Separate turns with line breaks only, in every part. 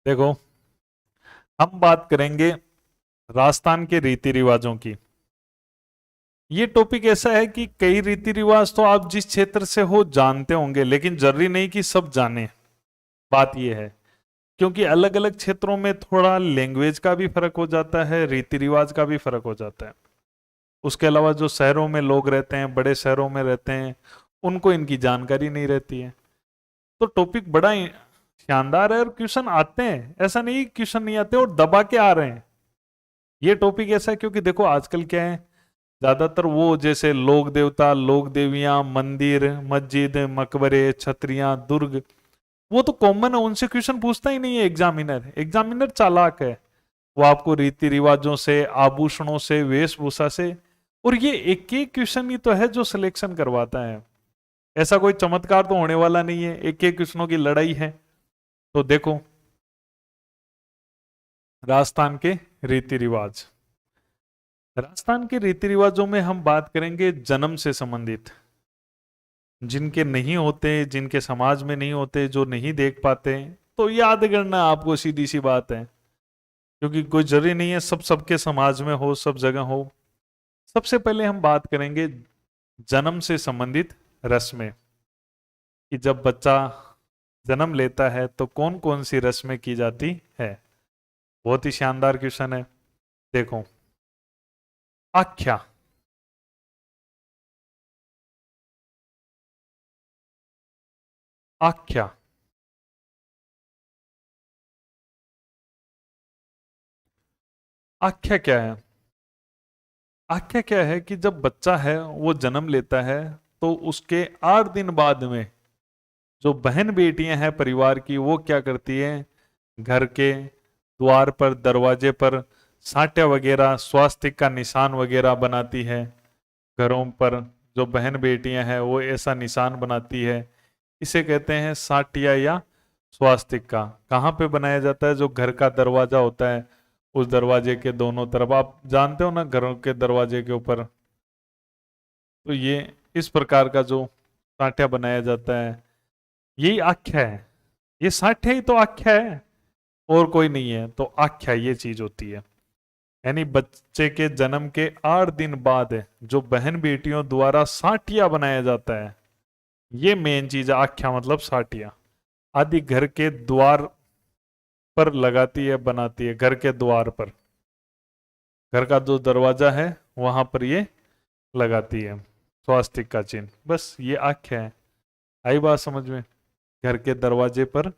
देखो, हम बात करेंगे राजस्थान के रीति रिवाजों की। ये टॉपिक ऐसा है कि कई रीति रिवाज तो आप जिस क्षेत्र से हो जानते होंगे, लेकिन जरूरी नहीं कि सब जाने। बात ये है, क्योंकि अलग अलग क्षेत्रों में थोड़ा लैंग्वेज का भी फर्क हो जाता है, रीति रिवाज का भी फर्क हो जाता है। उसके अलावा जो शहरों में लोग रहते हैं, बड़े शहरों में रहते हैं, उनको इनकी जानकारी नहीं रहती है। तो टॉपिक बड़ा ही शानदार है और क्वेश्चन आते हैं, ऐसा नहीं क्वेश्चन नहीं आते और दबा के आ रहे हैं। ये टॉपिक ऐसा है क्योंकि देखो आजकल क्या है, ज्यादातर वो जैसे लोक देवता, लोक देवियां, मंदिर, मस्जिद, मकबरे, छतरियां, दुर्ग, वो तो कॉमन है, उनसे क्वेश्चन पूछता ही नहीं है एग्जामिनर। एग्जामिनर चालाक है, वो आपको रीति रिवाजों से, आभूषणों से, वेशभूषा से, और ये एक एक क्वेश्चन ही तो है जो सिलेक्शन करवाता है। ऐसा कोई चमत्कार तो होने वाला नहीं है, एक एक क्वेश्चनों की लड़ाई है। तो देखो, राजस्थान के रीति रिवाज। राजस्थान के रीति रिवाजों में हम बात करेंगे जन्म से संबंधित, जिनके नहीं होते, जिनके समाज में नहीं होते, जो नहीं देख पाते, तो याद करना आपको सीधी सी बात है। क्योंकि कोई जरूरी नहीं है सब सबके समाज में हो, सब जगह हो। सबसे पहले हम बात करेंगे जन्म से संबंधित रस्में, कि जब बच्चा जन्म लेता है तो कौन कौन सी रस्में की जाती है। बहुत ही शानदार क्वेश्चन है। देखो, आख्या। आख्या, आख्या क्या है? आख्या क्या है कि जब बच्चा है वो जन्म लेता है, तो उसके 8 दिन बाद में जो बहन बेटियां हैं परिवार की, वो क्या करती हैं, घर के द्वार पर, दरवाजे पर साट्या वगैरह, स्वास्तिक का निशान वगैरह बनाती है। घरों पर जो बहन बेटियां हैं वो ऐसा निशान बनाती है। इसे कहते हैं साटिया या स्वास्तिक का। कहाँ पे बनाया जाता है? जो घर का दरवाजा होता है, उस दरवाजे के दोनों तरफ, आप जानते हो ना, घरों के दरवाजे के ऊपर। तो ये इस प्रकार का जो साठिया बनाया जाता है, यही आख्या है। ये साठिया ही तो आख्या है, और कोई नहीं है। तो आख्या ये चीज होती है, यानी बच्चे के जन्म के 8 दिन बाद जो बहन बेटियों द्वारा साठिया बनाया जाता है, ये मेन चीज है। आख्या मतलब साठिया आदि घर के द्वार पर लगाती है, बनाती है, घर के द्वार पर, घर का जो दरवाजा है वहां पर ये लगाती है स्वास्तिक का चिन्ह। बस ये आख्या है। आई बात समझ में? घर के दरवाजे पर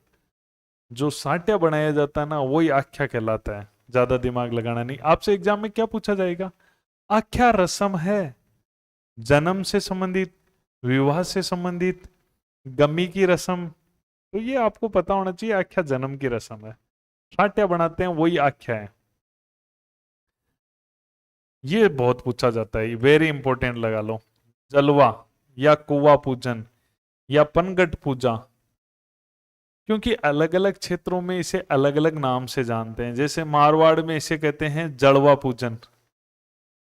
जो साट्या बनाया जाता है ना, वही आख्या कहलाता है। ज्यादा दिमाग लगाना नहीं। आपसे एग्जाम में क्या पूछा जाएगा? आख्या रस्म है, जन्म से संबंधित, विवाह से संबंधित, गमी की रस्म। तो ये आपको पता होना चाहिए, आख्या जन्म की रस्म है, साट्या बनाते हैं, वही आख्या है। ये बहुत पूछा जाता है, वेरी इंपॉर्टेंट लगा लो। जलवा या कुआ पूजन या पनगट पूजा, क्योंकि अलग अलग क्षेत्रों में इसे अलग अलग नाम से जानते हैं। जैसे मारवाड़ में इसे कहते हैं जड़वा पूजन,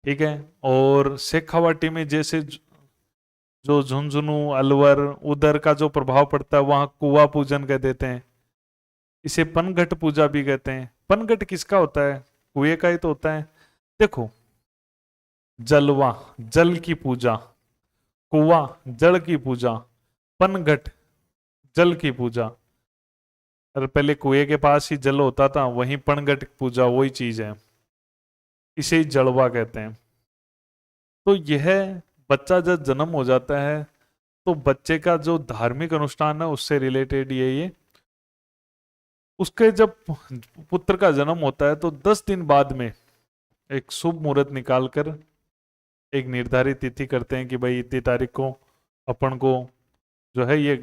ठीक है। और शेखावाटी में जैसे जो झुंझुनू, अलवर, उधर का जो प्रभाव पड़ता है, वहां कुआ पूजन कह देते हैं। इसे पनघट पूजा भी कहते हैं। पनघट किसका होता है? कुएं का ही तो होता है। देखो, जलवा जल की पूजा, कुआ जड़ की पूजा, पनघट जल की पूजा। अरे पहले कुएं के पास ही जल होता था, वहीं पनघट पूजा वही चीज है, इसे ही जड़वा कहते हैं। तो यह बच्चा जब जन्म हो जाता है, तो बच्चे का जो धार्मिक अनुष्ठान है उससे रिलेटेड ये उसके जब पुत्र का जन्म होता है, तो 10 दिन बाद में एक शुभ मुहूर्त निकालकर एक निर्धारित तिथि करते हैं कि भाई इतनी तारीख को अपन को जो है ये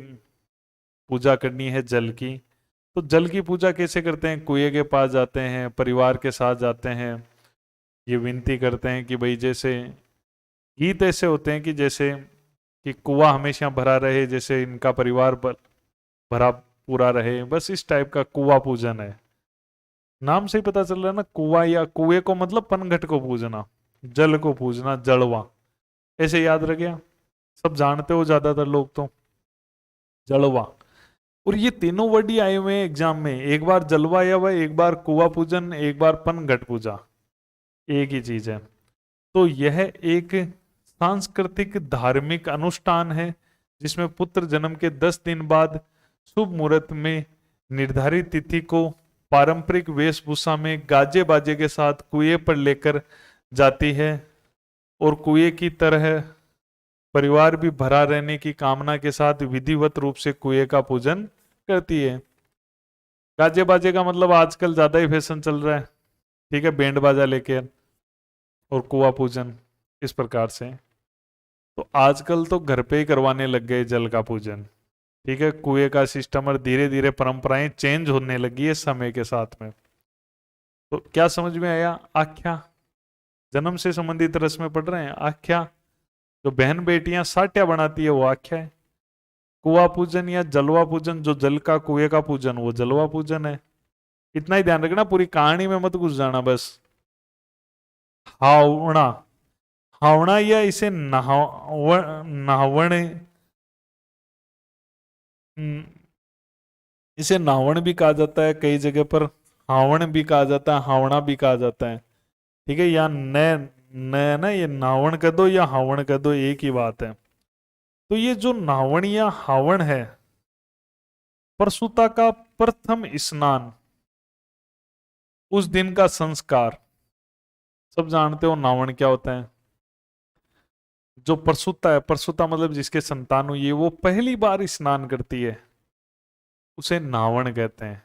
पूजा करनी है जल की। तो जल की पूजा कैसे करते हैं? कुएं के पास जाते हैं, परिवार के साथ जाते हैं, ये विनती करते हैं कि भाई, जैसे गीत ऐसे होते हैं कि जैसे कि कुआं हमेशा भरा रहे, जैसे इनका परिवार भरा पूरा रहे, बस इस टाइप का कुआं पूजन है। नाम से ही पता चल रहा है ना, कुआं या कुएं को मतलब पनघट को पूजना, जल को पूजना, जड़वा। ऐसे याद रह गया, सब जानते हो ज्यादातर लोग तो। जड़वा और ये तीनों वर्ड ही आए हुए हैं एग्जाम में, एक बार जलवा आया हुआ है, एक बार कुआ पूजन, एक बार पनघट पूजा, एक ही चीज है। तो यह एक सांस्कृतिक धार्मिक अनुष्ठान है जिसमें पुत्र जन्म के 10 दिन बाद शुभ मुहूर्त में निर्धारित तिथि को पारंपरिक वेशभूषा में गाजे बाजे के साथ कुएं पर लेकर जाती है और कुएं की तरह परिवार भी भरा रहने की कामना के साथ विधिवत रूप से कुएं का पूजन करती है। गाजे बाजे का मतलब आजकल ज्यादा ही फैशन चल रहा है, ठीक है, बैंड बाजा लेके और कुआं पूजन इस प्रकार से। तो आजकल तो घर पे ही करवाने लग गए जल का पूजन, ठीक है, कुएं का सिस्टम, और धीरे धीरे परंपराएं चेंज होने लगी है समय के साथ में। तो क्या समझ में आया? आख्या, जन्म से संबंधित रस्में पढ़ रहे हैं, आख्या। जो बहन बेटियां साट्या बनाती है वो आख्या है। कुआ पूजन या जलवा पूजन, जो जल का कुएं का पूजन, वो जलवा पूजन है। इतना ही ध्यान रखना, पूरी कहानी में मत घुस जाना बस। हावड़ा, हावड़ा या इसे नावण, इसे नावण भी कहा जाता है, कई जगह पर हावण भी कहा जाता है, हावड़ा भी कहा जाता है, ठीक है। या न न ना, ये नावण कह दो या हावण कह दो, एक ही बात है। तो ये जो नावण या हावण है, प्रसूता का प्रथम स्नान, उस दिन का संस्कार, सब जानते हो नावण क्या होता है। जो प्रसूता है, प्रसूता मतलब जिसके संतान हुई है, वो पहली बार स्नान करती है, उसे नावण कहते हैं।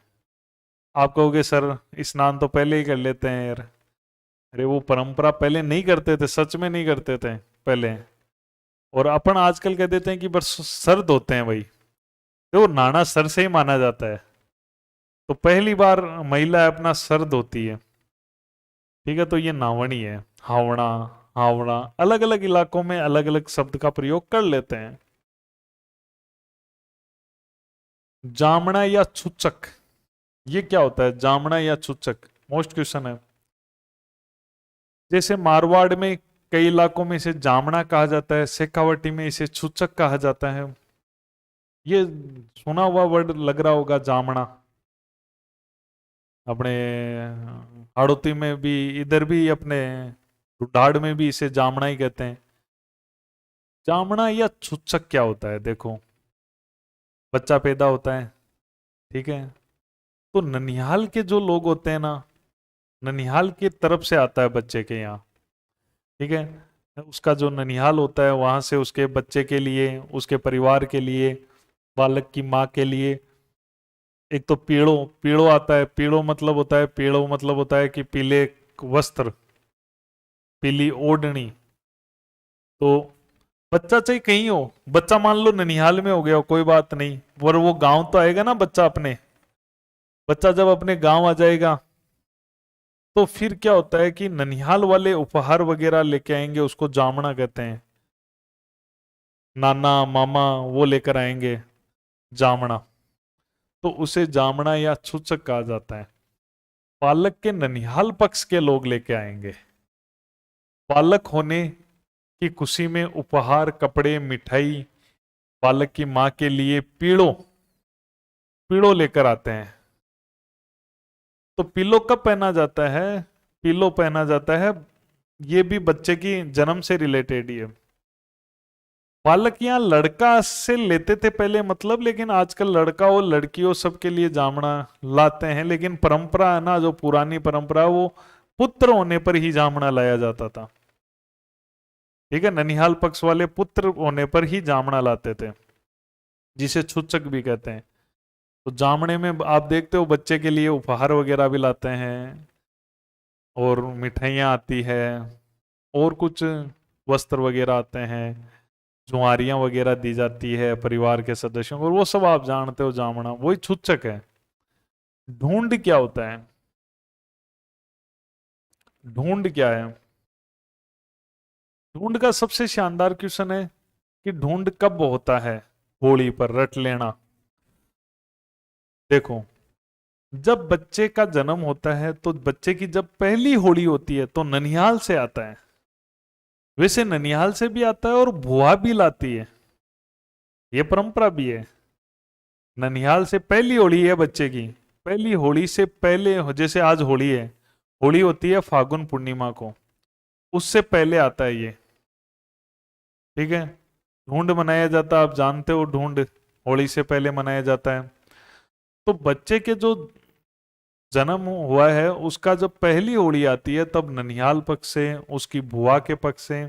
आप कहोगे सर स्नान तो पहले ही कर लेते हैं यार। अरे वो परंपरा पहले नहीं करते थे, सच में नहीं करते थे पहले, और अपन आजकल कह देते हैं कि बस सर धोते हैं भाई। देखो नाना सर से ही माना जाता है, तो पहली बार महिला अपना सर धोती है, ठीक है। तो ये नावणी है। हावड़ा, हावड़ा, अलग अलग इलाकों में अलग अलग शब्द का प्रयोग कर लेते हैं। जामना या छुचक, ये क्या होता है? जामना या छुचक मोस्ट क्वेश्चन है। जैसे मारवाड़ में कई इलाकों में इसे जामना कहा जाता है, शेखावटी में इसे छुचक कहा जाता है। ये सुना हुआ वर्ड लग रहा होगा जामना, अपने हाड़ौती में भी, इधर भी अपने ढाड़ में भी इसे जामना ही कहते हैं। जामना या छुचक क्या होता है? देखो, बच्चा पैदा होता है, ठीक है, तो ननिहाल के जो लोग होते हैं ना, ननिहाल की तरफ से आता है बच्चे के यहाँ, ठीक है, उसका जो ननिहाल होता है वहां से उसके बच्चे के लिए, उसके परिवार के लिए, बालक की माँ के लिए एक तो पीड़ो, पीड़ो आता है। पीड़ो मतलब होता है, पीड़ो मतलब होता है कि पीले वस्त्र, पीली ओढ़नी। तो बच्चा चाहे कहीं हो, बच्चा मान लो ननिहाल में हो गया हो, कोई बात नहीं, पर वो गांव तो आएगा ना बच्चा अपने। बच्चा जब अपने गांव आ जाएगा तो फिर क्या होता है कि ननिहाल वाले उपहार वगैरह लेके आएंगे, उसको जामना कहते हैं। नाना मामा वो लेकर आएंगे जामना, तो उसे जामना या छुचक कहा जाता है। पालक के ननिहाल पक्ष के लोग लेके आएंगे, पालक होने की खुशी में उपहार, कपड़े, मिठाई, बालक की मां के लिए पीड़ो, पीड़ो लेकर आते हैं। तो पिलो कब पहना जाता है? पिलो पहना जाता है, ये भी बच्चे की जन्म से रिलेटेड ही है। बालक यहाँ लड़का से लेते थे पहले मतलब, लेकिन आजकल लड़का और लड़कियों सबके लिए जामना लाते हैं। लेकिन परंपरा है ना, जो पुरानी परंपरा, वो पुत्र होने पर ही जामना लाया जाता था, ठीक है। ननिहाल पक्ष वाले पुत्र होने पर ही जामना लाते थे, जिसे छुचक भी कहते हैं। तो जामने में आप देखते हो बच्चे के लिए उपहार वगैरह भी लाते हैं, और मिठाइयाँ आती है, और कुछ वस्त्र वगैरह आते हैं, जुआरियां वगैरह दी जाती है परिवार के सदस्यों को, और वो सब आप जानते हो। जामना वही छुचक है। ढूंढ क्या होता है? ढूंढ क्या है? ढूंढ का सबसे शानदार क्वेश्चन है कि ढूंढ कब होता है? होली पर, रट लेना। देखो, जब बच्चे का जन्म होता है तो बच्चे की जब पहली होली होती है तो ननिहाल से आता है। वैसे ननिहाल से भी आता है और बुआ भी लाती है, ये परंपरा भी है। ननिहाल से पहली होली है बच्चे की, पहली होली से पहले, जैसे आज होली है, होली होती है फागुन पूर्णिमा को, उससे पहले आता है ये। ठीक है। ढूंढ मनाया जाता है, आप जानते हो ढूंढ होली से पहले मनाया जाता है। तो बच्चे के जो जन्म हुआ है उसका जब पहली होली आती है तब ननिहाल पक्ष से, उसकी बुआ के पक्ष से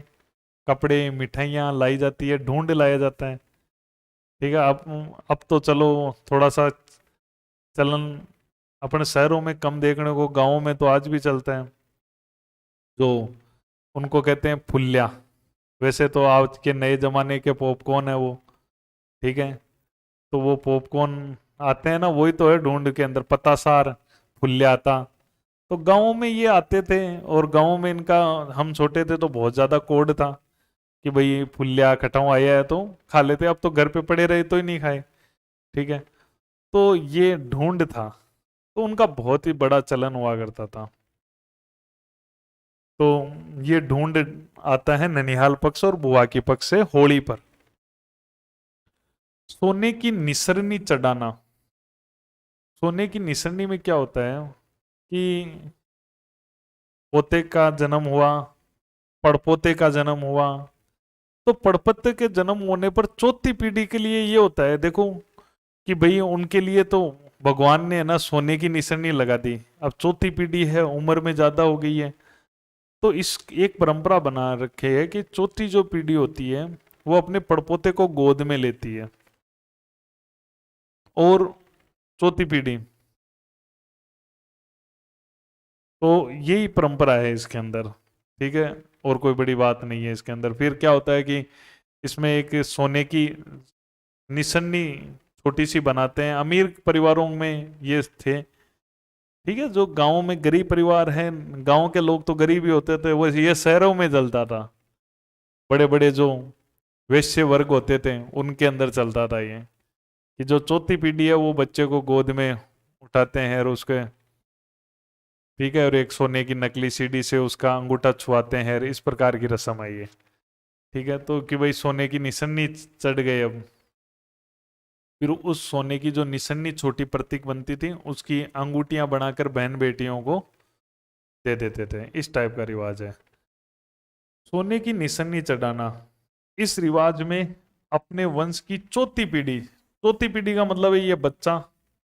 कपड़े मिठाइयाँ लाई जाती है, ढूंढ लाया जाता है। ठीक है। अब तो चलो थोड़ा सा चलन अपने शहरों में कम देखने को, गांवों में तो आज भी चलता है, जो उनको कहते हैं फुल्ल्या। वैसे तो आज के नए जमाने के पॉपकॉर्न है वो। ठीक है। तो वो पॉपकॉर्न आते हैं ना, वही तो है ढूंढ के अंदर पतासार फुल्ल्या आता। तो गाँवों में ये आते थे, और गाँवों में इनका, हम छोटे थे तो बहुत ज्यादा कोड था कि भाई फुल्ल्या खटाऊ आया है तो खा लेते, अब तो घर पे पड़े रहे तो ही नहीं खाए। ठीक है। तो ये ढूंढ था, तो उनका बहुत ही बड़ा चलन हुआ करता था। तो ये ढूंढ आता है ननिहाल पक्ष और बुआ की पक्ष से होली पर। सोने की निसरनी चढ़ाना। सोने की निसरनी में क्या होता है कि पोते का जन्म हुआ, पड़पोते का जन्म हुआ, तो पड़पोते के जन्म होने पर चौथी पीढ़ी के लिए ये होता है, देखो कि भाई उनके लिए तो भगवान ने ना सोने की निशानी लगा दी। अब चौथी पीढ़ी है, उम्र में ज्यादा हो गई है, तो इस एक परंपरा बना रखे है कि चौथी जो पीढ़ी होती है वो अपने पड़पोते को गोद में लेती है। और चौथी पीढ़ी, तो यही परंपरा है इसके अंदर। ठीक है। और कोई बड़ी बात नहीं है इसके अंदर। फिर क्या होता है कि इसमें एक सोने की निशानी छोटी सी बनाते हैं, अमीर परिवारों में ये थे। ठीक है। जो गांव में गरीब परिवार हैं, गांव के लोग तो गरीब ही होते थे, वो ये शहरों में चलता था, बड़े बड़े जो वैश्य वर्ग होते थे उनके अंदर चलता था ये, कि जो चौथी पीढ़ी है वो बच्चे को गोद में उठाते हैं और उसके, ठीक है, और एक सोने की नकली सीढ़ी से उसका अंगूठा छुआते हैं, इस प्रकार की रस्म है ये। ठीक है। तो कि भाई सोने की निशानी चढ़ गई अब, फिर उस सोने की जो निशानी छोटी प्रतीक बनती थी उसकी अंगूठियां बनाकर बहन बेटियों को दे देते थे। इस टाइप का रिवाज है सोने की निशानी चढ़ाना। इस रिवाज में अपने वंश की चौथी पीढ़ी, चौथी पीढ़ी का मतलब है ये बच्चा,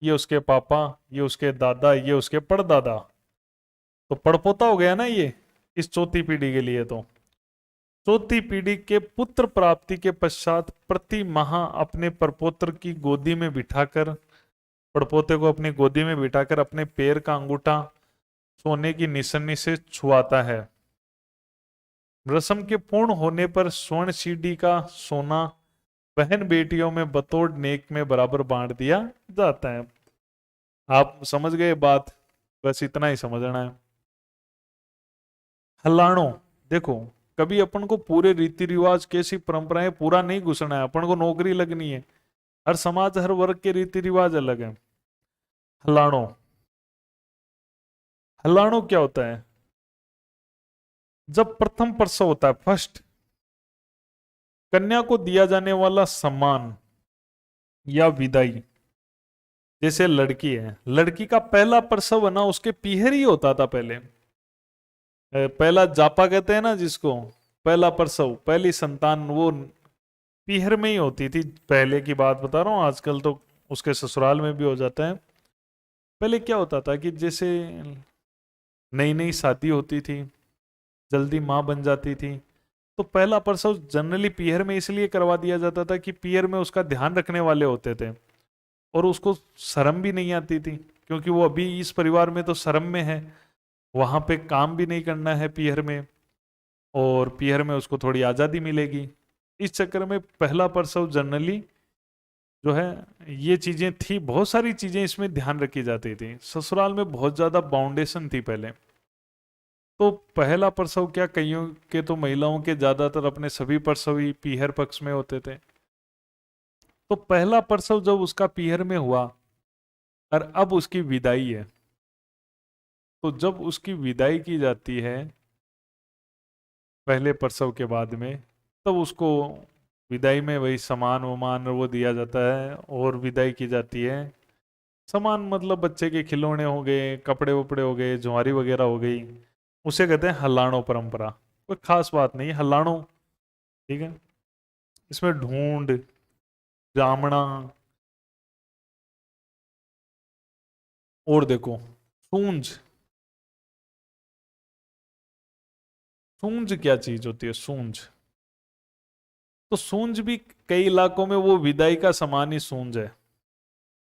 ये उसके पापा, ये उसके दादा, ये उसके परदादा, तो पड़पोता हो गया ना ये इस चौथी पीढ़ी के लिए। तो चौथी पीढ़ी के पुत्र प्राप्ति के पश्चात प्रति माह अपने परपोत्र की गोदी में बिठाकर, पड़पोते को अपनी गोदी में बिठाकर अपने पैर का अंगूठा सोने की निशानी से छुआता है। रस्म के पूर्ण होने पर स्वर्ण सीढ़ी का सोना बहन बेटियों में बतौर नेक में बराबर बांट दिया जाता है। आप समझ गए बात, बस इतना ही समझना है। हलाणो, देखो कभी अपन को पूरे रीति रिवाज कैसी परंपराएं पूरा नहीं घुसना है, अपन को नौकरी लगनी है। हर समाज हर वर्ग के रीति रिवाज अलग है। हलाणो, हलाणो क्या होता है? जब प्रथम प्रसव होता है, फर्स्ट, कन्या को दिया जाने वाला सम्मान या विदाई। जैसे लड़की है, लड़की का पहला प्रसव है ना, उसके पीहर ही होता था पहले। पहला जापा कहते हैं ना जिसको, पहला प्रसव, पहली संतान वो पीहर में ही होती थी। पहले की बात बता रहा हूँ, आजकल तो उसके ससुराल में भी हो जाता है। पहले क्या होता था कि जैसे नई नई शादी होती थी, जल्दी माँ बन जाती थी, तो पहला प्रसव जनरली पीहर में इसलिए करवा दिया जाता था कि पीहर में उसका ध्यान रखने वाले होते थे, और उसको शर्म भी नहीं आती थी, क्योंकि वो अभी इस परिवार में तो शर्म में है, वहां पे काम भी नहीं करना है पीहर में, और पीहर में उसको थोड़ी आज़ादी मिलेगी। इस चक्कर में पहला प्रसव जनरली जो है, ये चीजें थी, बहुत सारी चीजें इसमें ध्यान रखी जाती थी। ससुराल में बहुत ज्यादा बाउंडेशन थी पहले। तो पहला प्रसव क्या, कईयों के तो महिलाओं के ज्यादातर अपने सभी प्रसव ही पीहर पक्ष में होते थे। तो पहला प्रसव जब उसका पीहर में हुआ और अब उसकी विदाई है, तो जब उसकी विदाई की जाती है पहले प्रसव के बाद में, तब उसको विदाई में वही सामान वामान वो दिया जाता है और विदाई की जाती है। सामान मतलब बच्चे के खिलौने हो गए, कपड़े वपड़े हो गए, जुआरी वगैरह हो गई, उसे कहते हैं हल्लाणो परंपरा। कोई खास बात नहीं, हल्लाणो। ठीक है। इसमें ढूंढ, जामना, और देखो सूंझ। सूंझ क्या चीज होती है? सूंझ, तो सूंझ भी कई इलाकों में वो विदाई का समान ही सूंझ है।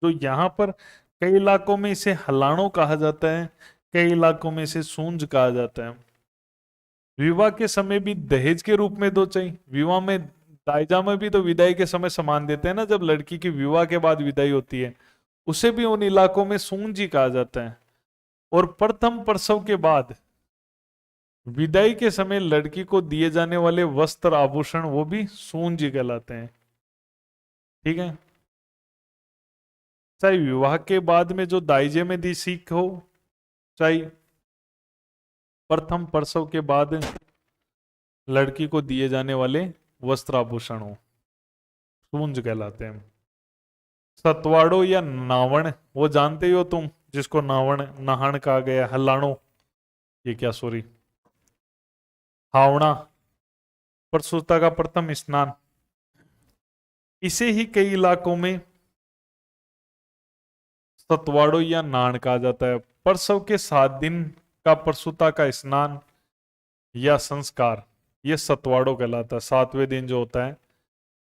तो यहाँ पर कई इलाकों में इसे हलाणो कहा जाता है, कई इलाकों में इसे सूंझ कहा जाता है। विवाह के समय भी दहेज के रूप में दो चाहिए। विवाह में दायजा में भी तो विदाई के समय सामान देते हैं ना, जब लड़की की विवाह के बाद विदाई होती है, उसे भी उन इलाकों में सूंझ ही कहा जाता है। और प्रथम प्रसव के बाद विदाई के समय लड़की को दिए जाने वाले वस्त्र आभूषण वो भी सूंझ ही कहलाते हैं। ठीक है। चाहे विवाह के बाद में जो दाइजे में दी सीख हो, चाहे प्रथम प्रसव के बाद लड़की को दिए जाने वाले वस्त्र आभूषण हो, सूंझ कहलाते हैं। सतवाड़ो या नावण, वो जानते ही हो तुम, जिसको नावण नहान कहा गया, हल्लाणो, ये क्या सॉरी, हावड़ा, प्रसूता का प्रथम स्नान। इसे ही कई इलाकों में सतवाड़ो या नान कहा जाता है। प्रसव के 7 दिन का प्रसूता का स्नान या संस्कार, ये सतवाड़ो कहलाता है। 7वें दिन जो होता है,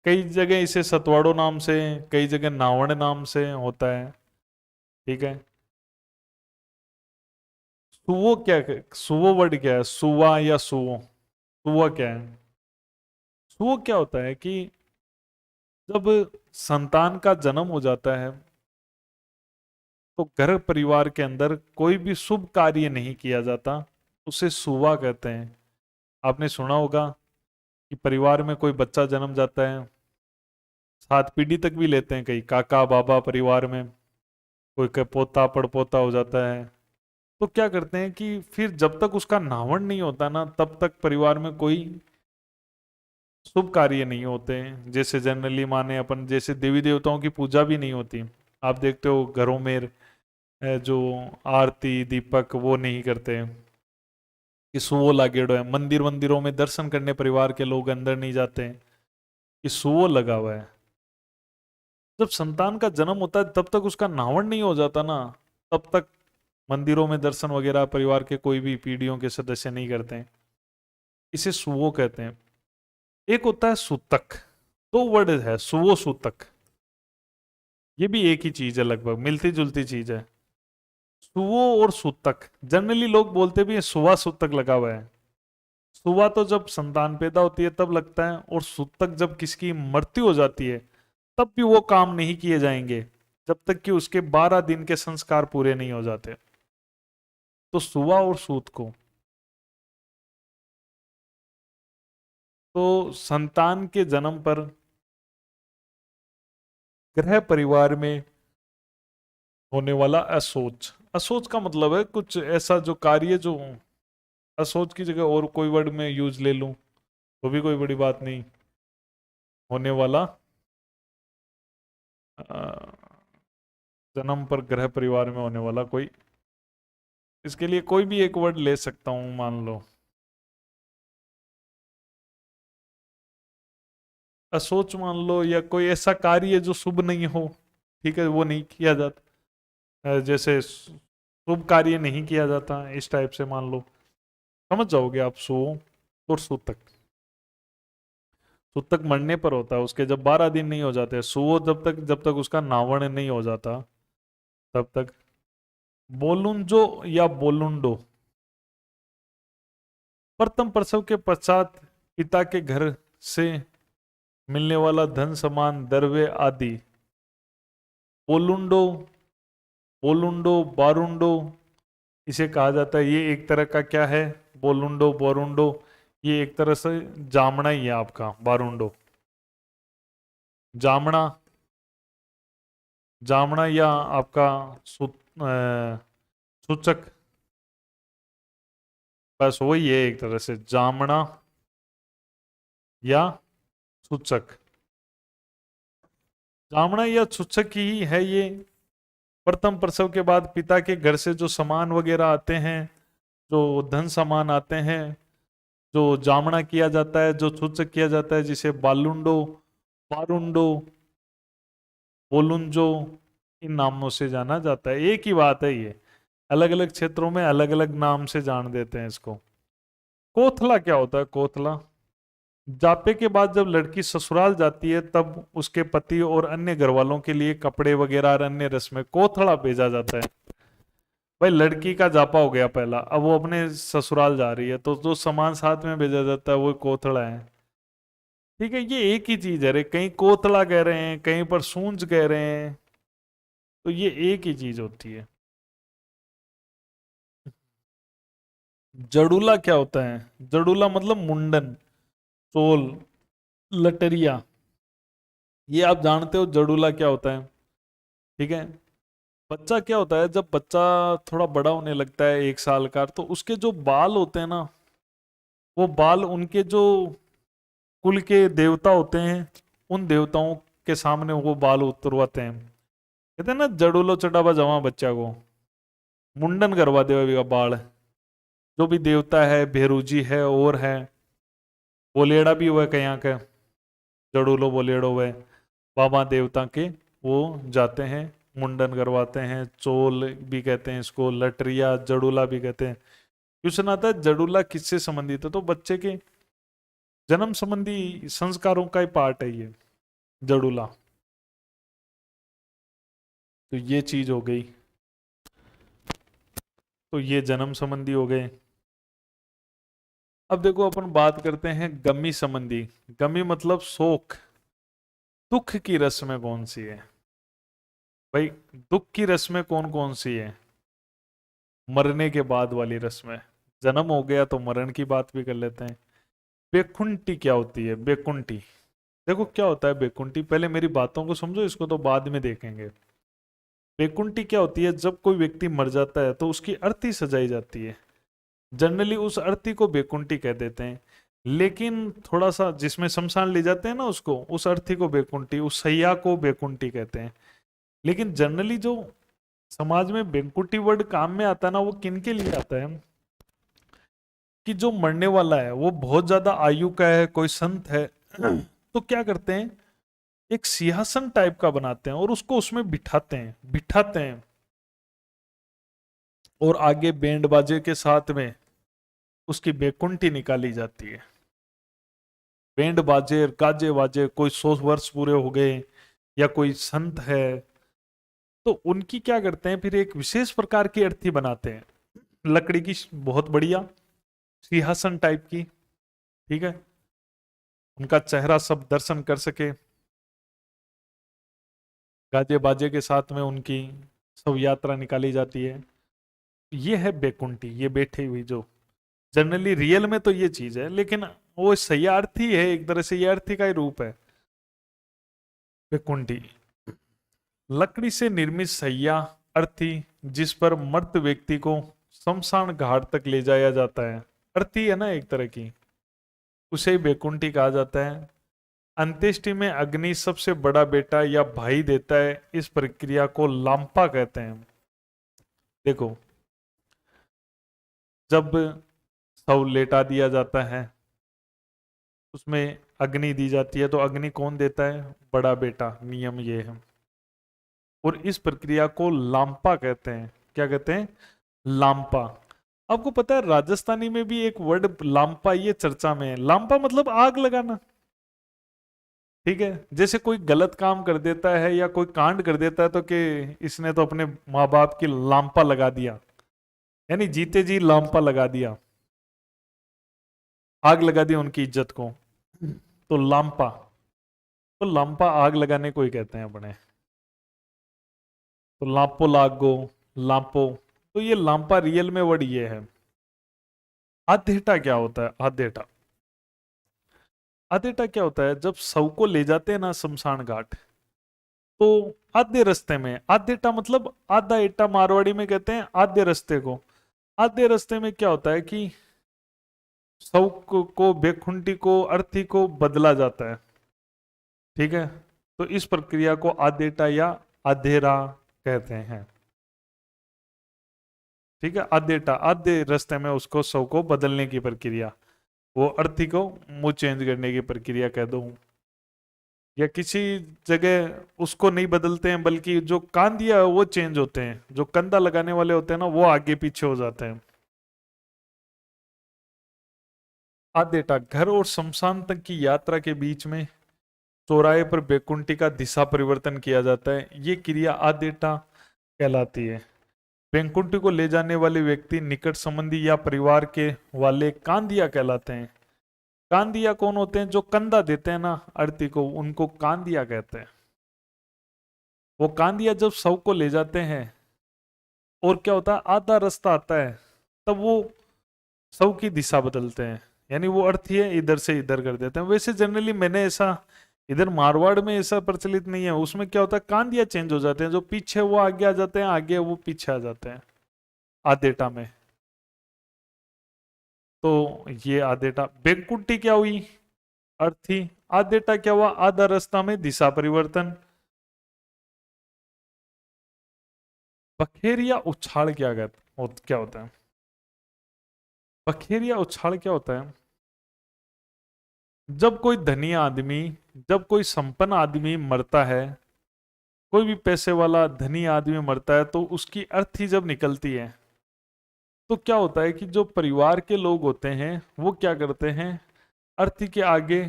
कई जगह इसे सतवाड़ो नाम से, कई जगह नावण नाम से होता है। ठीक है। सुवो क्या, सुवो वर्ड क्या है? सुवा या सुवो, सुवा क्या है? सुवो क्या होता है कि जब संतान का जन्म हो जाता है तो घर परिवार के अंदर कोई भी शुभ कार्य नहीं किया जाता, उसे सुवा कहते हैं। आपने सुना होगा कि परिवार में कोई बच्चा जन्म जाता है, 7 पीढ़ी तक भी लेते हैं कई, काका बाबा परिवार में, कोई का पोता पड़पोता हो जाता है। तो क्या करते हैं कि फिर जब तक उसका नावण नहीं होता ना, तब तक परिवार में कोई शुभ कार्य नहीं होते हैं। जैसे जनरली माने अपन, जैसे देवी देवताओं की पूजा भी नहीं होती। आप देखते हो घरों में जो आरती दीपक वो नहीं करते हैं, कि सुवो लागेड़ो है। मंदिर मंदिरों में दर्शन करने परिवार के लोग अंदर नहीं जाते हैं, कि सुवो लगा हुआ है। जब संतान का जन्म होता है तब तक उसका नावण नहीं हो जाता ना, तब तक मंदिरों में दर्शन वगैरह परिवार के कोई भी पीढ़ियों के सदस्य नहीं करते हैं। इसे सुवो कहते हैं। एक होता है सूतक, 2 वर्ड है, सुवो सूतक। ये भी एक ही चीज है, लगभग मिलती जुलती चीज है। सुवो और सूतक, जनरली लोग बोलते भी है सुवा सूतक लगा हुआ है। सुवा तो जब संतान पैदा होती है तब लगता है, और सूतक जब किसकी मृत्यु हो जाती है तब भी वो काम नहीं किए जाएंगे, जब तक कि उसके 12 दिन के संस्कार पूरे नहीं हो जाते। तो सुवा और सूत को, तो संतान के जन्म पर गृह परिवार में होने वाला असोच, असोच का मतलब है कुछ ऐसा जो कार्य, जो असोच की जगह और कोई वर्ड में यूज ले लूं तो भी कोई बड़ी बात नहीं, होने वाला जन्म पर गृह परिवार में होने वाला कोई, इसके लिए कोई भी एक वर्ड ले सकता हूं, मान लो असोच मान लो, या कोई ऐसा कार्य जो शुभ नहीं हो। ठीक है, वो नहीं किया जाता। जैसे शुभ कार्य नहीं किया जाता, इस टाइप से मान लो, समझ जाओगे आप। सो और सूतक, सूतक मरने पर होता है, उसके जब 12 दिन नहीं हो जाते। सुवो जब तक उसका नावण नहीं हो जाता तब तक। बोलुंजो या बोलुंडो, प्रथम प्रसव के पश्चात पिता के घर से मिलने वाला धन सामान द्रव्य आदि। बोलुंडो, बोलुंडो, बारुंडो, इसे कहा जाता है। ये एक तरह का क्या है? बोलुंडो बोरुंडो, ये एक तरह से जामना ही है आपका, बारुंडो जामना। जामना या आपका सूचक, बस वही है एक तरह से, जामना या सूचक। जामना या छुच्छक ही है ये। प्रथम प्रसव के बाद पिता के घर से जो सामान वगैरह आते हैं, जो धन सामान आते हैं, जो जामना किया जाता है, जो छुच्छक किया जाता है, जिसे बालुंडो, पारुंडो, बोलुंजो, इन नामों से जाना जाता है। एक ही बात है ये, अलग अलग क्षेत्रों में अलग अलग नाम से जान देते हैं इसको। कोथला क्या होता है? कोथला, जापे के बाद जब लड़की ससुराल जाती है तब उसके पति और अन्य घर वालों के लिए कपड़े वगैरह और अन्य रस्में कोथला भेजा जाता है। भाई लड़की का जापा हो गया पहला, अब वो अपने ससुराल जा रही है तो जो सामान साथ में भेजा जाता है वो कोथला है। ठीक है, ये एक ही चीज है रे, कहीं कोथला कह रहे हैं, कहीं पर सूंझ कह रहे हैं, तो ये एक ही चीज होती है। जड़ूला क्या होता है? जड़ूला मतलब मुंडन, चोल, लटरिया, ये आप जानते हो जड़ूला क्या होता है। ठीक है, बच्चा क्या होता है, जब बच्चा थोड़ा बड़ा होने लगता है 1 साल का, तो उसके जो बाल होते हैं ना, वो बाल उनके जो कुल के देवता होते हैं, उन देवताओं के सामने वो बाल उतरवाते हैं। कहते हैं ना, जड़ूलो चढ़ावा जमा बच्चा को, मुंडन करवा देगा बाल। जो भी देवता है, भेरूजी है और है, बोलेड़ा भी हुआ कहीं का, जड़ूलो बोलेड़ो हुए, बाबा देवता के वो जाते हैं, मुंडन करवाते हैं। चोल भी कहते हैं इसको, लटरिया, जड़ूला भी कहते हैं। क्वेश्चन आता है जड़ूला किससे संबंधित है, तो बच्चे के जन्म संबंधी संस्कारों का ही पार्ट है ये जड़ूला। तो ये चीज हो गई, तो ये जन्म संबंधी हो गए। अब देखो अपन बात करते हैं गमी संबंधी। गमी मतलब शोक, दुख की रस्में कौन सी है भाई? दुख की रस्में कौन कौन सी है? मरने के बाद वाली रस्में, जन्म हो गया तो मरण की बात भी कर लेते हैं। बेकुंठी क्या होती है? बेकुंठी, देखो क्या होता है बेकुंठी, पहले मेरी बातों को समझो, इसको तो बाद में देखेंगे। बेकुंठी क्या होती है? जब कोई व्यक्ति मर जाता है तो उसकी अर्थी सजाई जाती है। जनरली उस अर्थी को बेकुंठी कह देते हैं, लेकिन थोड़ा सा जिसमें शमशान ले जाते हैं ना उसको, उस अर्थी को बेकुंठी, उस सैया को बेकुंठी कहते हैं। लेकिन जनरली जो समाज में बेकुंठी वर्ड काम में आता है ना, वो किन के लिए आता है? कि जो मरने वाला है वो बहुत ज्यादा आयु का है, कोई संत है, तो क्या करते हैं, एक सिंहासन टाइप का बनाते हैं और उसको उसमें बिठाते हैं, बिठाते हैं, और आगे बैंड बाजे के साथ में उसकी बेकुंठी निकाली जाती है। बैंड बाजे, गाजे बाजे, कोई 100 वर्ष पूरे हो गए या कोई संत है, तो उनकी क्या करते हैं, फिर एक विशेष प्रकार की अर्थी बनाते हैं, लकड़ी की, बहुत बढ़िया सिंहासन टाइप की। ठीक है, उनका चेहरा सब दर्शन कर सके, गाजे बाजे के साथ में उनकी सब यात्रा निकाली जाती है। ये है बेकुंठी, ये बैठी हुई जो जनरली रियल में तो ये चीज है, लेकिन वो सह्यार्थी है, एक तरह से ये अर्थी का ही रूप है बेकुंठी। लकड़ी से निर्मित सैया, अर्थी, जिस पर मृत व्यक्ति को शमशान घाट तक ले जाया जाता है, अर्थी है ना एक तरह की, उसे ही बेकुंठी कहा जाता है। अंत्येष्टि में अग्नि सबसे बड़ा बेटा या भाई देता है, इस प्रक्रिया को लांपा कहते हैं। देखो, जब शव लेटा दिया जाता है, उसमें अग्नि दी जाती है, तो अग्नि कौन देता है? बड़ा बेटा, नियम ये है। और इस प्रक्रिया को लांपा कहते हैं। क्या कहते हैं? लांपा। आपको पता है राजस्थानी में भी एक वर्ड लांपा ये चर्चा में है। लांपा मतलब आग लगाना। ठीक है, जैसे कोई गलत काम कर देता है या कोई कांड कर देता है तो कि इसने तो अपने माँ बाप की लांपा लगा दिया, यानी जीते जी लांपा लगा दिया, आग लगा दी उनकी इज्जत को, तो लांपा, तो लांपा आग लगाने को ही कहते हैं अपने। तो लापो लागो, लापो, तो ये लांपा रियल में वर्ड ये है। आधेटा क्या होता है? आधेटा, आधेटा क्या होता है? जब शव को ले जाते हैं ना शमशान घाट, तो आधे रास्ते में, आधेटा मतलब आधा एटा मारवाड़ी में कहते हैं आधे रास्ते को। आधे रास्ते में क्या होता है कि शव को बेखुंटी को, अर्थी को बदला जाता है। ठीक है, तो इस प्रक्रिया को आदेटा या अधेरा कहते हैं। ठीक है, आधेटा, आधे रास्ते में उसको शव को बदलने की प्रक्रिया, वो अर्थी को मुंह चेंज करने की प्रक्रिया कह दो। या किसी जगह उसको नहीं बदलते हैं, बल्कि जो कांदिया है वो चेंज होते हैं, जो कंधा लगाने वाले होते हैं ना वो आगे पीछे हो जाते हैं। आधेटा, घर और शमशान तक की यात्रा के बीच में चौराहे पर बैकुंठी का दिशा परिवर्तन किया जाता है, ये क्रिया आधेटा कहलाती है। बैकुंठी को ले जाने वाले व्यक्ति निकट संबंधी या परिवार के वाले कांदिया कहलाते हैं। कांदिया कौन होते हैं? जो कंधा देते हैं ना अर्थी को, उनको कांदिया कहते हैं। वो कांदिया जब शव को ले जाते हैं और क्या होता है, आधा रास्ता आता है, तब वो शव की दिशा बदलते हैं, यानी वो अर्थी है इधर से इधर कर देते हैं। वैसे जनरली मैंने ऐसा, इधर मारवाड़ में ऐसा प्रचलित नहीं है, उसमें क्या होता है कांदिया चेंज हो जाते हैं, जो पीछे वो आगे आ जाते हैं, आगे वो पीछे आ जाते हैं आधेटा में। तो ये आधेटा। बेकुंठी क्या हुई? अर्थी। आधेटा क्या हुआ? आधा रास्ता में दिशा परिवर्तन। बखेरिया उछाल क्या होता है? बखेरिया उछाल क्या होता है? जब कोई धनी आदमी, जब कोई संपन्न आदमी मरता है, कोई भी पैसे वाला धनी आदमी मरता है, तो उसकी अर्थी जब निकलती है, तो क्या होता है कि जो परिवार के लोग होते हैं वो क्या करते हैं, अर्थी के आगे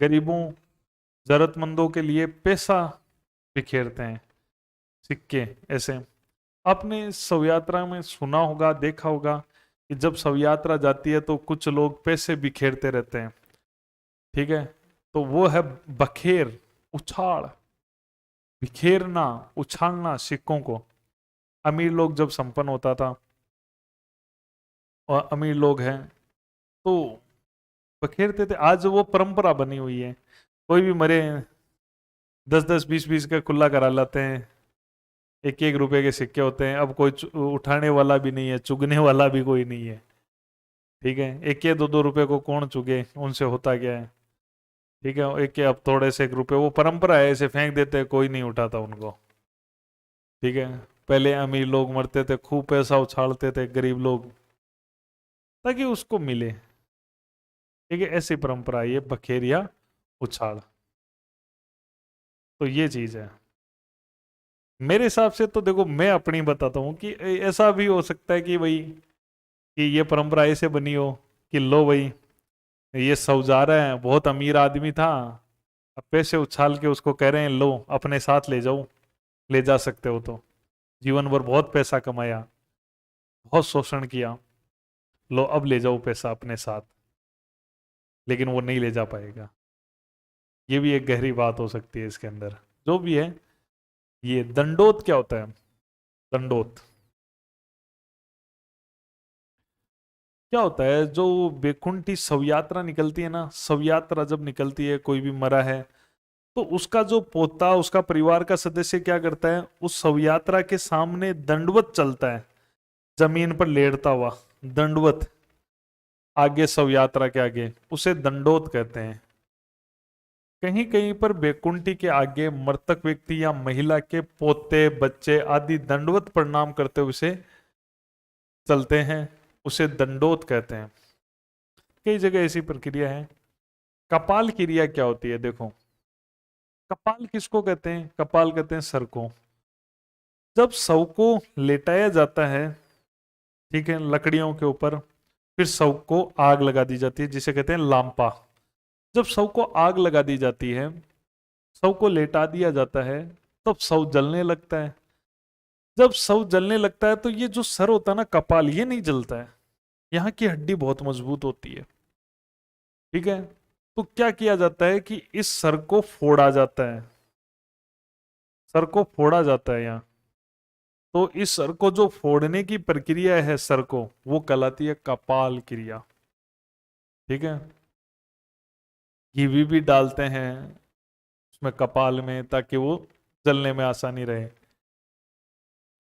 गरीबों, जरूरतमंदों के लिए पैसा बिखेरते हैं, सिक्के ऐसे। आपने शव यात्रा में सुना होगा, देखा होगा कि जब शव यात्रा जाती है तो कुछ लोग पैसे बिखेरते रहते हैं। ठीक है, तो वो है बखेर, उछाल, बिखेरना, उछालना सिक्कों को। अमीर लोग जब संपन्न होता था और अमीर लोग हैं तो बखेरते थे। आज वो परंपरा बनी हुई है, कोई भी मरे 10-10, 20-20 का खुला करा लाते हैं, 1-1 रुपए के सिक्के होते हैं। अब कोई उठाने वाला भी नहीं है, चुगने वाला भी कोई नहीं है। ठीक है, 1-2 रुपए को कौन चुगे, उनसे होता क्या है। ठीक है, एक के अब थोड़े से 1 रुपए, वो परंपरा है, ऐसे फेंक देते हैं, कोई नहीं उठाता उनको। ठीक है, पहले अमीर लोग मरते थे, खूब पैसा उछालते थे गरीब लोग ताकि उसको मिले। ठीक है, ऐसी परंपरा है ये बखेरिया उछाल। तो ये चीज है मेरे हिसाब से। तो देखो मैं अपनी बताता हूँ कि ऐसा भी हो सकता है कि भाई कि ये परंपरा ऐसे बनी हो कि लो भाई, ये सौजारा है, बहुत अमीर आदमी था, अब पैसे उछाल के उसको कह रहे हैं लो अपने साथ ले जाओ, ले जा सकते हो तो, जीवन भर बहुत पैसा कमाया, बहुत शोषण किया, लो अब ले जाओ पैसा अपने साथ। लेकिन वो नहीं ले जा पाएगा। ये भी एक गहरी बात हो सकती है इसके अंदर। जो भी है, ये दंडोत क्या होता है? दंडोत क्या होता है? जो बैकुंठी शव यात्रा निकलती है ना, शव यात्रा जब निकलती है, कोई भी मरा है, तो उसका जो पोता, उसका परिवार का सदस्य क्या करता है, उस शव यात्रा के सामने दंडवत चलता है, जमीन पर लेटता हुआ दंडवत, आगे शव यात्रा के आगे, उसे दंडोत कहते हैं। कहीं कहीं पर बैकुंठी के आगे मृतक व्यक्ति या महिला के पोते, बच्चे आदि दंडवत प्रणाम करते हुए उसे चलते हैं, उसे दंडोत कहते हैं। कई जगह ऐसी प्रक्रिया है। कपाल क्रिया क्या होती है? देखो, कपाल किसको कहते हैं? कपाल कहते हैं सर को। जब शव को लेटाया जाता है, ठीक है, लकड़ियों के ऊपर, फिर शव को आग लगा दी जाती है, जिसे कहते हैं लांपा। जब शव को आग लगा दी जाती है, शव को लेटा दिया जाता है, तब शव जलने लगता है। जब शव जलने लगता है तो ये जो सर होता है ना, कपाल, ये नहीं जलता है, यहाँ की हड्डी बहुत मजबूत होती है। ठीक है, तो क्या किया जाता है कि इस सर को फोड़ा जाता है, सर को फोड़ा जाता है यहाँ। तो इस सर को जो फोड़ने की प्रक्रिया है सर को, वो कहलाती है कपाल क्रिया। ठीक है, घी भी डालते हैं उसमें कपाल में, ताकि वो जलने में आसानी रहे।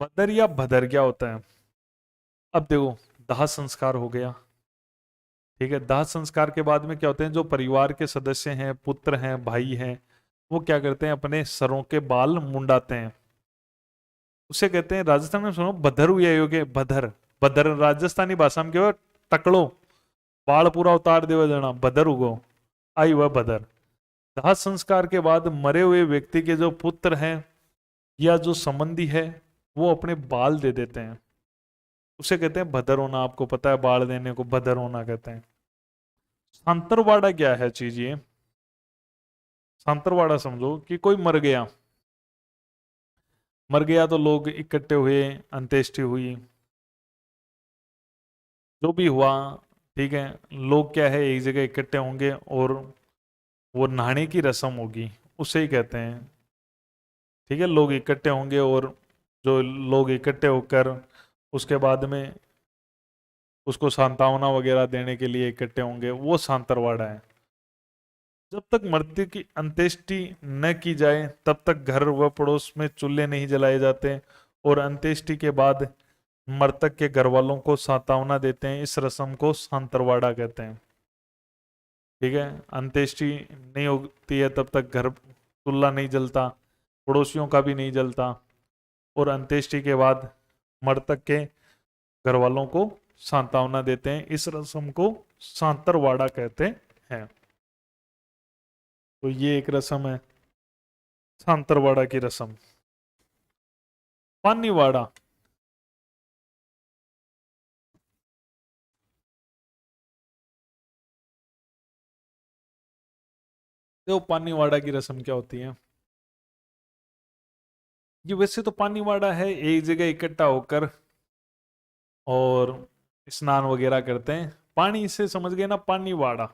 बदर या भदर क्या होता है? अब देखो, दाह संस्कार हो गया। ठीक है, दाह संस्कार के बाद में क्या होते हैं, जो परिवार के सदस्य हैं, पुत्र हैं, भाई हैं, वो क्या करते हैं, अपने सरों के बाल मुंडाते हैं। उसे कहते हैं, राजस्थान में सुनो बधर हुई है योगे, बधर। बधर राजस्थानी भाषा में क्या, टकलो, बाल पूरा उतार देवे देना, बधर उगो, आई वह बधर। दाह संस्कार के बाद मरे हुए व्यक्ति के जो पुत्र हैं या जो संबंधी है, वो अपने बाल दे देते हैं। उसे कहते हैं भदर होना। आपको पता है बाल देने को भदर होना कहते हैं। सांतरवाड़ा क्या है चीज ये? सांतरवाड़ा समझो कि कोई मर गया, मर गया तो लोग इकट्ठे हुए, अंत्येष्टि हुई, जो भी हुआ, ठीक है। लोग क्या है, एक जगह इकट्ठे होंगे और वो नहाने की रस्म होगी, उसे ही कहते हैं। ठीक है, लोग इकट्ठे होंगे और जो लोग इकट्ठे होकर उसके बाद में उसको सांत्वना वगैरह देने के लिए इकट्ठे होंगे, वो सांतरवाड़ा है। जब तक मृत्यु की अंत्येष्टि न की जाए तब तक घर व पड़ोस में चूल्हे नहीं जलाए जाते, और अंत्येष्टि के बाद मृतक के घर वालों को सांत्वना देते हैं। इस रस्म को सांतरवाड़ा कहते हैं। ठीक है, अंत्येष्टि नहीं होती है तब तक घर चूल्हा नहीं जलता, पड़ोसियों का भी नहीं जलता, और अंत्येष्टि के बाद मृतक के घर वालों को सांत्वना देते हैं। इस रस्म को सांतरवाड़ा कहते हैं। तो ये एक रस्म है, सांतरवाड़ा की रस्म। पानीवाड़ा, देखो पानीवाड़ा की रस्म क्या होती है। ये वैसे तो पानीवाड़ा है, एक जगह इकट्ठा होकर और स्नान वगैरह करते हैं। पानी से समझ गए ना, पानीवाड़ा,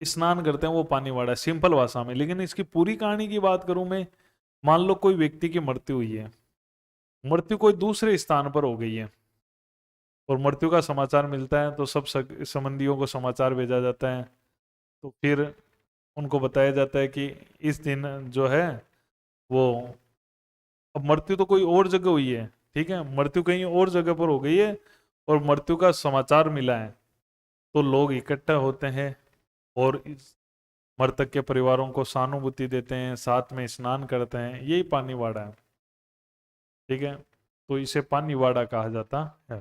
स्नान करते हैं, वो पानीवाड़ा सिंपल भाषा में। लेकिन इसकी पूरी कहानी की बात करूं मैं, मान लो कोई व्यक्ति की मृत्यु हुई है, मृत्यु कोई दूसरे स्थान पर हो गई है, और मृत्यु का समाचार मिलता है तो सब संबंधियों को समाचार भेजा जाता है। तो फिर उनको बताया जाता है कि इस दिन जो है वो, अब मृत्यु तो कोई और जगह हुई है, ठीक है, मृत्यु कहीं और जगह पर हो गई है और मृत्यु का समाचार मिला है, तो लोग इकट्ठा होते हैं और इस मृतक के परिवारों को सहानुभूति देते हैं, साथ में स्नान करते हैं। यही पानीवाड़ा है। ठीक है, तो इसे पानीवाड़ा कहा जाता है।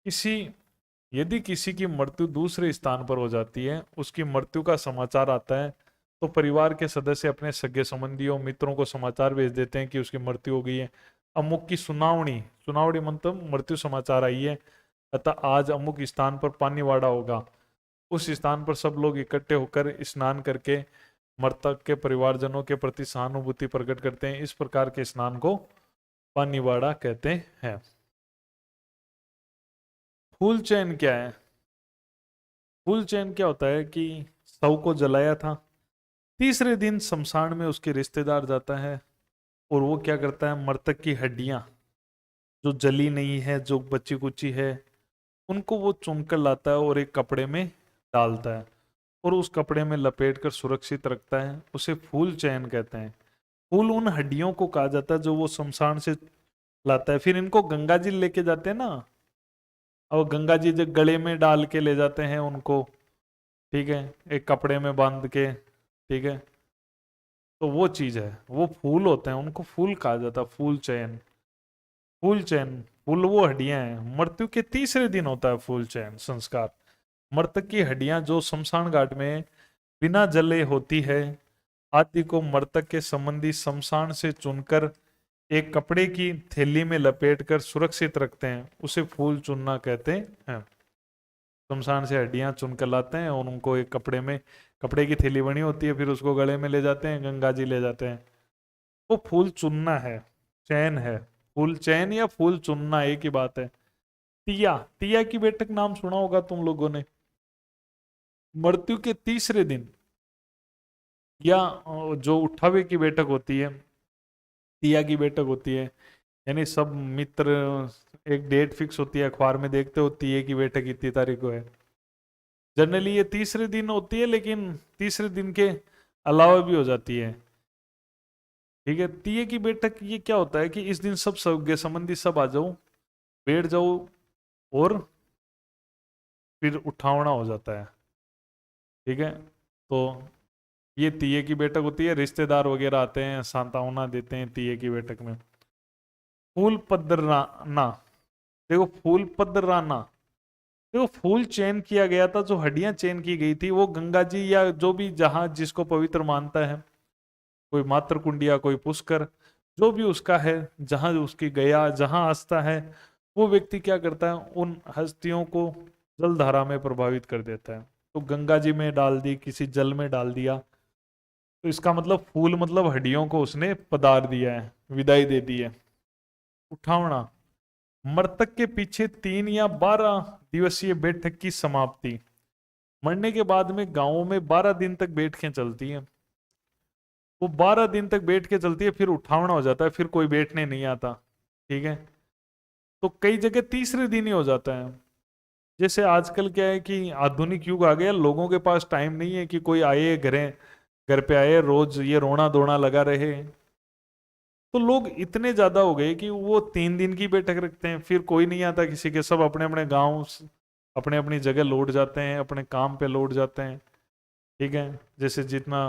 किसी यदि किसी की मृत्यु दूसरे स्थान पर हो जाती है, उसकी मृत्यु का समाचार आता है, तो परिवार के सदस्य अपने सगे संबंधियों मित्रों को समाचार भेज देते हैं कि उसकी मृत्यु हो गई है। अमुक की सुनावनी, सुनावनी मतलब मृत्यु समाचार आई है, अतः आज अमुक स्थान पर पानीवाड़ा होगा। उस स्थान पर सब लोग इकट्ठे होकर स्नान करके मृतक के परिवारजनों के प्रति सहानुभूति प्रकट करते हैं। इस प्रकार के स्नान को पानीवाड़ा कहते हैं। फूल चैन क्या है? फूल चैन क्या होता है कि शव को जलाया था, तीसरे दिन शमशान में उसके रिश्तेदार जाता है और वो क्या करता है, मृतक की हड्डियां जो जली नहीं है, जो बची कुची है, उनको वो चुनकर लाता है और एक कपड़े में डालता है और उस कपड़े में लपेट कर सुरक्षित रखता है। उसे फूल चैन कहते हैं। फूल उन हड्डियों को कहा जाता है जो वो शमशान से लाता है। फिर इनको गंगा जी लेके जाते हैं ना, और गंगा जी जो गले में डाल के ले जाते हैं उनको, ठीक है, एक कपड़े में बांध के, ठीक है, तो वो चीज है, वो फूल होते हैं, उनको फूल कहा जाता है, फूल चैन। फूल चैन, फूल वो हड्डियां हैं। मृत्यु के तीसरे दिन होता है फूल चैन संस्कार। मृतक की हड्डियां जो शमशान घाट में बिना जले होती है, आदि को मृतक के संबंधी शमशान से चुनकर एक कपड़े की थैली में लपेटकर सुरक्षित रखते हैं, उसे फूल चुनना कहते हैं। शमशान से हड्डियां चुन कर लाते हैं और उनको एक कपड़े में, कपड़े की थैली बनी होती है, फिर उसको गले में ले जाते हैं, गंगा जी ले जाते हैं। वो फूल चुनना है, चैन है। फूल चैन या फूल चुनना एक ही बात है। तिया, तिया की बैठक नाम सुना होगा तुम लोगों ने। मृत्यु के तीसरे दिन या जो उठावे की बैठक होती है, तिया की बैठक होती है, यानी सब मित्र, एक डेट फिक्स होती है, अखबार में देखते हो तिये की बैठक इतनी तारीख को है। जनरली ये तीसरे दिन होती है, लेकिन तीसरे दिन के अलावा भी हो जाती है। ठीक है, तिये की बैठक ये क्या होता है कि इस दिन सब सगे संबंधी सब आ जाओ, बैठ जाओ और फिर उठावना हो जाता है। ठीक है, तो ये तीये की बैठक होती है, रिश्तेदार वगैरह आते हैं, सांत्वना देते हैं तीये की बैठक में। फूल पदराना, देखो फूल पदराना, देखो फूल चयन किया गया था, जो हड्डियां चयन की गई थी वो गंगा जी या जो भी जहां जिसको पवित्र मानता है, कोई मातृ कुंडिया, कोई पुष्कर, जो भी उसका है, जहां उसकी गया, जहां आस्था है, वो व्यक्ति क्या करता है, उन हस्तियों को जलधारा में प्रभावित कर देता है। तो गंगा जी में डाल दी, किसी जल में डाल दिया, तो इसका मतलब फूल मतलब हड्डियों को उसने पदार दिया है, विदाई दे दी है। उठावना, मृतक के पीछे 3 या 12 दिवसीय बैठक की समाप्ति। मरने के बाद में गांवों में 12 दिन तक बैठकें चलती हैं, वो 12 दिन तक बैठ के चलती है, फिर उठावना हो जाता है, फिर कोई बैठने नहीं आता। ठीक है, तो कई जगह तीसरे दिन ही हो जाता है। जैसे आजकल क्या है कि आधुनिक युग आ गया, लोगों के पास टाइम नहीं है कि कोई आए घर पे आए, रोज ये रोना धोना लगा रहे। तो लोग इतने ज्यादा हो गए कि वो 3 दिन की बैठक रखते हैं, फिर कोई नहीं आता किसी के, सब अपने अपने गाँव, अपने अपनी जगह लौट जाते हैं, अपने काम पे लौट जाते हैं। ठीक है, जैसे जितना,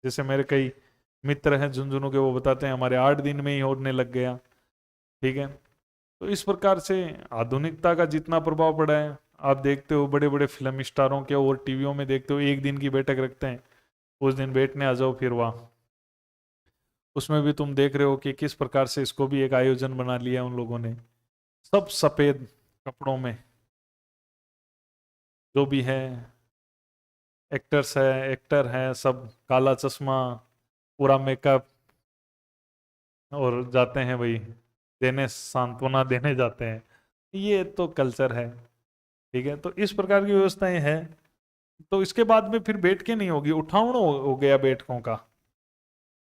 जैसे मेरे कई मित्र हैं झुंझुनू के, वो बताते हैं हमारे 8 दिन में ही होने लग गया। ठीक है, तो इस प्रकार से आधुनिकता का जितना प्रभाव पड़ा है, आप देखते हो बड़े बड़े फिल्म स्टारों के और टीवियों में देखते हो, 1 दिन की बैठक रखते हैं, उस दिन बैठने आ जाओ, फिर वाह। उसमें भी तुम देख रहे हो कि किस प्रकार से इसको भी एक आयोजन बना लिया उन लोगों ने, सब सफेद कपड़ों में, जो भी है, एक्टर है, सब काला चश्मा, पूरा मेकअप, और जाते हैं भाई देने, सांत्वना देने जाते हैं। ये तो कल्चर है। ठीक है, तो इस प्रकार की व्यवस्थाएं हैं। तो इसके बाद में फिर बैठ के नहीं होगी, उठावण हो गया बैठकों का।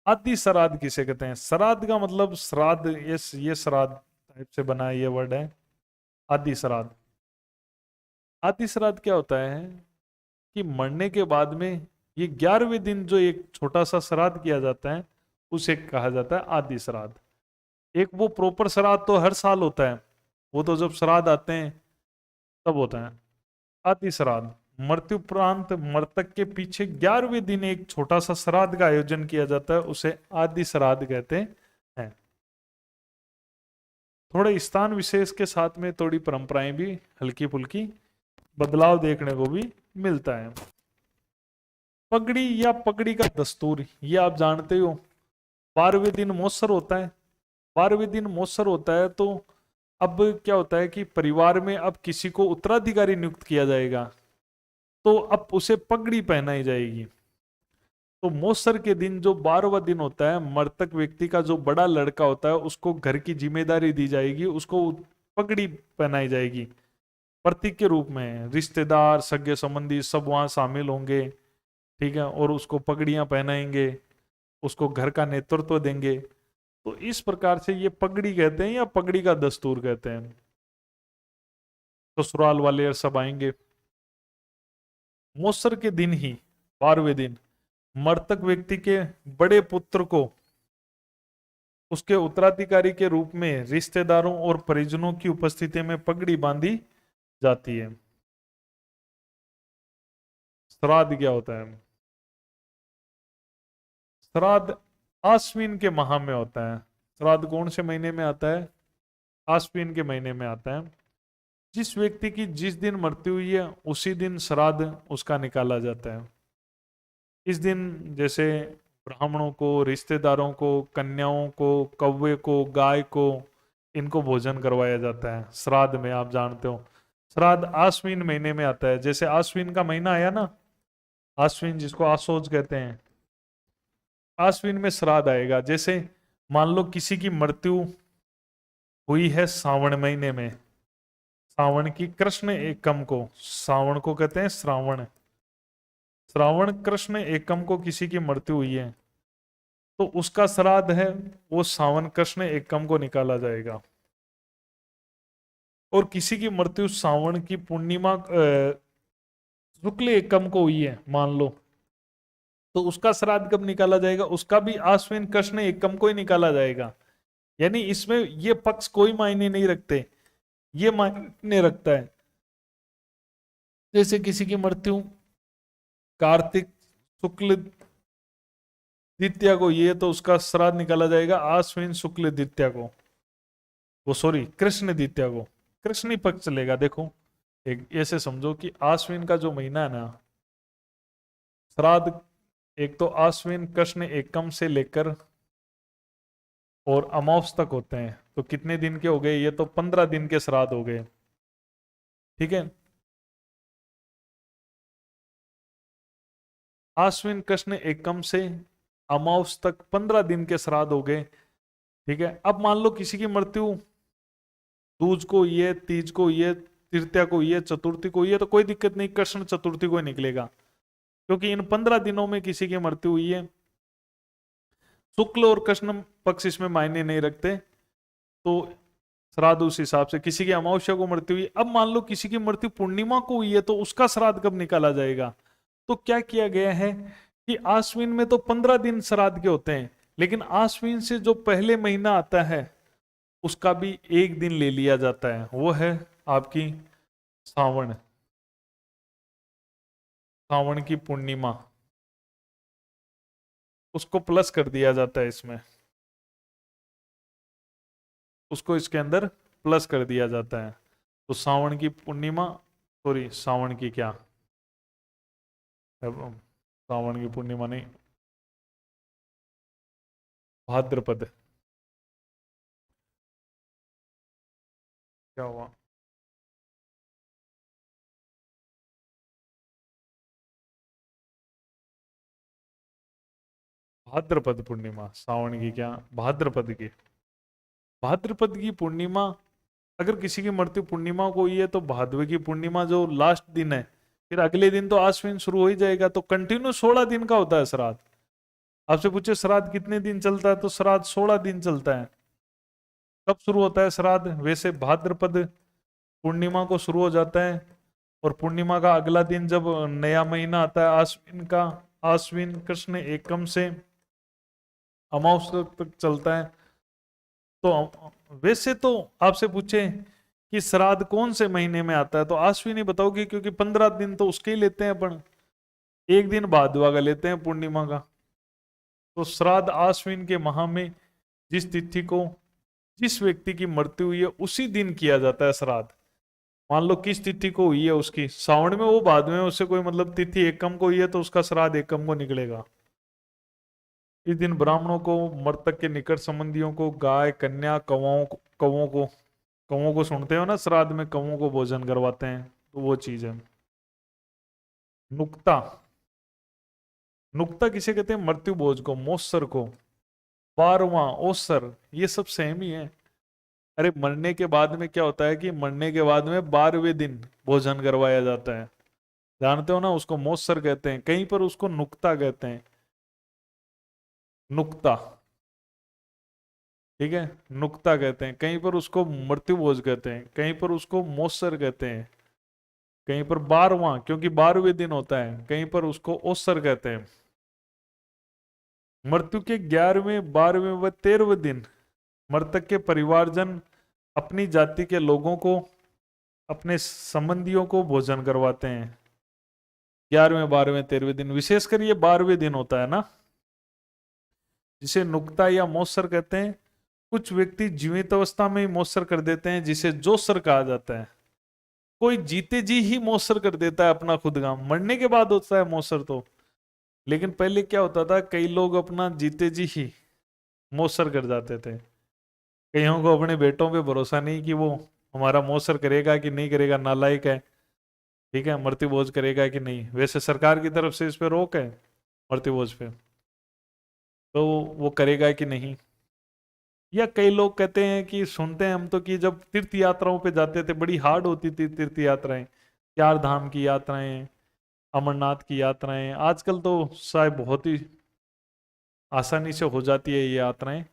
आदि श्राद्ध किसे कहते हैं? श्राद्ध का मतलब श्राद्ध, ये श्राद्ध टाइप से बना है, ये वर्ड है आदि श्राद्ध। आदि श्राद्ध क्या होता है कि मरने के बाद में ये 11वें दिन जो एक छोटा सा श्राद्ध किया जाता है, उसे कहा जाता है आदि श्राद्ध। एक वो प्रॉपर श्राद्ध तो हर साल होता है, वो तो जब श्राद्ध आते हैं तब होता है। आदि श्राद्ध, मृत्युपरांत मृतक के पीछे 11वें दिन एक छोटा सा श्राद्ध का आयोजन किया जाता है, उसे आदि श्राद्ध कहते हैं। थोड़े स्थान विशेष के साथ में थोड़ी परंपराएं भी हल्की फुल्की बदलाव देखने को भी मिलता है। पगड़ी या पगड़ी का दस्तूर, ये आप जानते हो, 12वें दिन मौसर होता है। 12वें दिन मौसर होता है तो अब क्या होता है कि परिवार में अब किसी को उत्तराधिकारी नियुक्त किया जाएगा, तो अब उसे पगड़ी पहनाई जाएगी। तो मौसर के दिन जो 12वां दिन होता है, मृतक व्यक्ति का जो बड़ा लड़का होता है उसको घर की जिम्मेदारी दी जाएगी, उसको पगड़ी पहनाई जाएगी प्रतीक के रूप में। रिश्तेदार सगे संबंधी सब वहां शामिल होंगे। ठीक है, और उसको पगड़ियां पहनाएंगे, उसको घर का नेतृत्व देंगे। तो इस प्रकार से ये पगड़ी कहते हैं या पगड़ी का दस्तूर कहते हैं। ससुराल वाले सब आएंगे। मौसर के दिन ही 12वें दिन मृतक व्यक्ति के बड़े पुत्र को उसके उत्तराधिकारी के रूप में रिश्तेदारों और परिजनों की उपस्थिति में पगड़ी बांधी जाती है। श्राद्ध क्या होता है? श्राद्ध आश्विन के माह में होता है। श्राद्ध कौन से महीने में आता है? आश्विन के महीने में आता है। जिस व्यक्ति की जिस दिन मृत्यु हुई है उसी दिन श्राद्ध उसका निकाला जाता है। इस दिन जैसे ब्राह्मणों को, रिश्तेदारों को, कन्याओं को, कौवे को, गाय को, इनको भोजन करवाया जाता है श्राद्ध में। आप जानते हो श्राद्ध आश्विन महीने में आता है। जैसे आश्विन का महीना आया ना, आश्विन जिसको आसोज कहते हैं, आश्विन में श्राद्ध आएगा। जैसे मान लो किसी की मृत्यु हुई है सावन महीने में, सावन की कृष्ण एकम को, सावन को कहते हैं श्रावण, श्रावण कृष्ण एकम को किसी की मृत्यु हुई है तो उसका श्राद्ध है, वो सावन कृष्ण एकम को निकाला जाएगा। और किसी की मृत्यु सावन की पूर्णिमा शुक्ल एकम को हुई है मान लो, तो उसका श्राद्ध कब निकाला जाएगा? उसका भी आश्विन कृष्ण एकम को ही निकाला जाएगा। यानी इसमें ये पक्ष कोई मायने नहीं रखते, ये मायने रखता है जैसे किसी की मृत्यु कार्तिक शुक्ल द्वितीया को, ये तो उसका श्राद्ध निकाला जाएगा आश्विन शुक्ल द्वितीया को, वो सॉरी कृष्ण द्वितीया को, कृष्ण पक्ष चलेगा। देखो एक ऐसे समझो कि आश्विन का जो महीना है ना, श्राद्ध एक तो आश्विन कृष्ण एकम से लेकर और अमावस तक होते हैं, तो कितने दिन के हो गए, ये तो 15 दिन के श्राद्ध हो गए। ठीक है, आश्विन कृष्ण एकम से अमावस तक 15 दिन के श्राद्ध हो गए। ठीक है, अब मान लो किसी की मृत्यु दूज को, ये तीज को, ये तृतीया को, ये चतुर्थी को, ये तो कोई दिक्कत नहीं, कृष्ण चतुर्थी को ही निकलेगा, क्योंकि इन 15 दिनों में किसी की मृत्यु हुई है। शुक्ल और कृष्ण पक्ष इसमें मायने नहीं रखते, तो श्राद्ध उस हिसाब से। किसी की अमावस्या को मृत्यु हुई, अब मान लो किसी की मृत्यु पूर्णिमा को हुई है, तो उसका श्राद्ध कब निकाला जाएगा? तो क्या किया गया है कि आश्विन में तो 15 दिन श्राद्ध के होते हैं, लेकिन आश्विन से जो पहले महीना आता है उसका भी एक दिन ले लिया जाता है, वो है आपकी सावन, सावन की पूर्णिमा, उसको प्लस कर दिया जाता है इसमें, उसको इसके अंदर प्लस कर दिया जाता है। तो सावन की पूर्णिमा, सॉरी सावन की क्या, सावन की पूर्णिमा नहीं, भाद्रपद, क्या हुआ, भाद्रपद पूर्णिमा, सावन की क्या, भाद्रपद की, भाद्रपद की पूर्णिमा। अगर किसी की मृत्यु पूर्णिमा को हुई है तो भाद्र की पूर्णिमा जो लास्ट दिन है, फिर अगले दिन तो आश्विन शुरू हो ही जाएगा, तो कंटिन्यू 16 दिन का होता है श्राद्ध। आपसे पूछे श्राद्ध कितने दिन चलता है, तो श्राद्ध 16 दिन चलता है। कब शुरू होता है श्राद्ध? वैसे भाद्रपद पूर्णिमा को शुरू हो जाता है, और पूर्णिमा का अगला दिन जब नया महीना आता है आश्विन का, आश्विन कृष्ण एकम से अमावस तक चलता है। तो वैसे तो आपसे पूछे कि श्राद्ध कौन से महीने में आता है, तो आश्विन ही बताओगे, क्योंकि 15 दिन तो उसके ही लेते हैं अपन, एक दिन भादवा का लेते हैं पूर्णिमा का। तो श्राद्ध आश्विन के माह में जिस तिथि को जिस व्यक्ति की मृत्यु हुई है उसी दिन किया जाता है श्राद्ध। मान लो किस तिथि को हुई है उसकी, सावन में, वो बाद में, उससे कोई मतलब, तिथि एकम को हुई है तो उसका श्राद्ध एकम को निकलेगा। इस दिन ब्राह्मणों को, मृतक के निकट संबंधियों को, गाय, कन्या, कौवों को सुनते हो ना, श्राद्ध में कौवों को भोजन करवाते हैं, तो वो चीज है। नुक्ता, नुक्ता किसे कहते हैं? मृत्यु भोज को, मोत्सर को, बारवां, ओसर, ये सब सेम ही है। अरे मरने के बाद में क्या होता है कि मरने के बाद में 12वें दिन भोजन करवाया जाता है, जानते हो ना, उसको मोत्सर कहते हैं, कहीं पर उसको नुक्ता कहते हैं, नुक्ता। ठीक है, नुक्ता कहते हैं, कहीं पर उसको मृत्यु भोज कहते हैं, कहीं पर उसको मोत्सर कहते हैं, कहीं पर बारवां, क्योंकि 12वें दिन होता है, कहीं पर उसको ओसर कहते हैं। मृत्यु के 11वें, 12वें व 13वें दिन मृतक के परिवारजन अपनी जाति के लोगों को, अपने संबंधियों को भोजन करवाते हैं। 11वें, 12वें, 13वें दिन, विशेषकर ये 12वें दिन होता है ना, जिसे नुक्ता या मोत्सर कहते हैं। कुछ व्यक्ति जीवित अवस्था में ही मोत्सर कर देते हैं, जिसे जोसर कहा जाता है। कोई जीते जी ही मोत्सर कर देता है अपना खुद का, मरने के बाद होता है मोत्सर तो, लेकिन पहले क्या होता था, कई लोग अपना जीते जी ही मोत्सर कर जाते थे। कईयों को अपने बेटों पे भरोसा नहीं कि वो हमारा मोत्सर करेगा कि नहीं करेगा, नालायक है, ठीक है, मृत्यु भोज करेगा कि नहीं। वैसे सरकार की तरफ से इस पे रोक है मृत्यु भोज पे, तो वो करेगा कि नहीं। या कई लोग कहते हैं कि, सुनते हैं हम तो, कि जब तीर्थ यात्राओं पे जाते थे, बड़ी हार्ड होती थी तीर्थ यात्राएं, 4 धाम की यात्राएं, अमरनाथ की यात्राएं। आजकल तो शायद बहुत ही आसानी से हो जाती है ये यात्राएं,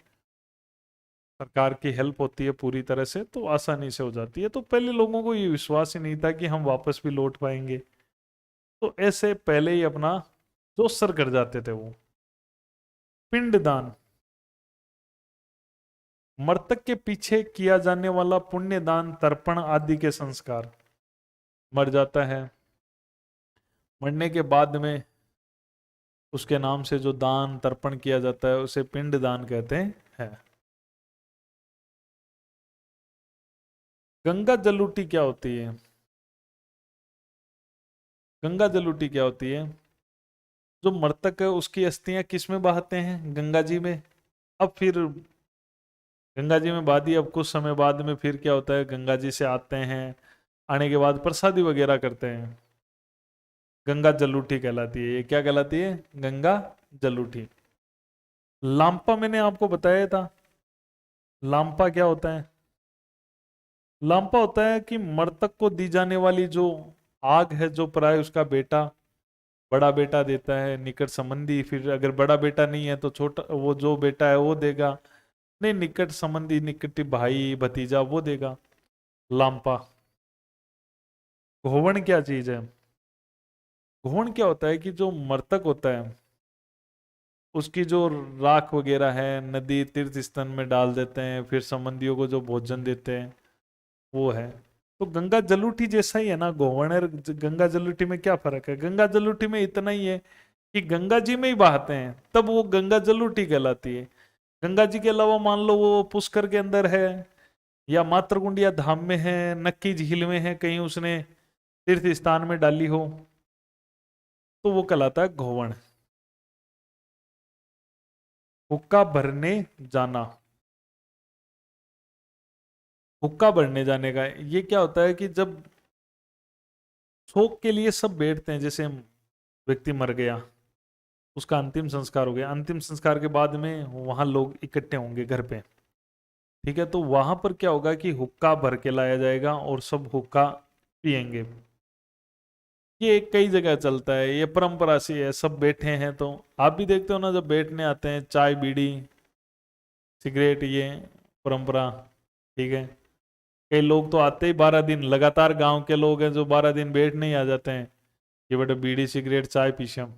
सरकार की हेल्प होती है पूरी तरह से, तो आसानी से हो जाती है। तो पहले लोगों को ये विश्वास ही नहीं था कि हम वापस भी लौट पाएंगे, तो ऐसे पहले ही अपना जोसर कर जाते थे वो। पिंडदान, मृतक के पीछे किया जाने वाला पुण्य दान, तर्पण आदि के संस्कार। मर जाता है, मरने के बाद में उसके नाम से जो दान तर्पण किया जाता है उसे पिंड दान कहते हैं। गंगा जलूटी क्या होती है? गंगा जलूटी क्या होती है? जो मृतक है उसकी अस्थियां किस में बहाते हैं? गंगा जी में। अब फिर गंगा जी में बहा दी, अब कुछ समय बाद में फिर क्या होता है, गंगा जी से आते हैं, आने के बाद प्रसादी वगैरह करते हैं। गंगा जलूठी कहलाती है ये। क्या कहलाती है? गंगा जलूठी। लांपा मैंने आपको बताया था। लांपा क्या होता है? लांपा होता है कि मृतक को दी जाने वाली जो आग है, जो प्राय उसका बेटा, बड़ा बेटा देता है, निकट संबंधी, फिर अगर बड़ा बेटा नहीं है तो छोटा, वो जो बेटा है वो देगा, नहीं निकट संबंधी, निकट भाई भतीजा वो देगा। लांपा। घोवण क्या चीज है? घोवण क्या होता है कि जो मृतक होता है उसकी जो राख वगैरह है नदी तीर्थ स्थल में डाल देते हैं, फिर संबंधियों को जो भोजन देते हैं वो है। तो गंगा जलूठी जैसा ही है ना गोवण और गंगा जलूठी में क्या फर्क है? गंगा जलूठी में इतना ही है कि गंगा जी में ही बहाते हैं तब वो गंगा जलूठी कहलाती है। गंगा जी के अलावा मान लो वो पुष्कर के अंदर है, या मातृकुंडिया धाम में है, नक्की झील में है, कहीं उसने तीर्थ स्थान में डाली हो, तो वो कहलाता है घोवण। हुक्का भरने जाना। हुक्का भरने जाने का ये क्या होता है कि जब शोक के लिए सब बैठते हैं, जैसे व्यक्ति मर गया, उसका अंतिम संस्कार हो गया, अंतिम संस्कार के बाद में वहां लोग इकट्ठे होंगे घर पे, ठीक है, तो वहां पर क्या होगा कि हुक्का भर के लाया जाएगा और सब हुक्का पिएंगे। ये कई जगह चलता है, ये परंपरा सी है, सब बैठे हैं तो आप भी देखते हो ना, जब बैठने आते हैं चाय बीड़ी सिगरेट, ये परंपरा, ठीक है। कई लोग तो आते ही 12 दिन लगातार, गांव के लोग हैं जो 12 दिन बैठने ही आ जाते हैं कि बेटा बीड़ी सिगरेट चाय पीशम।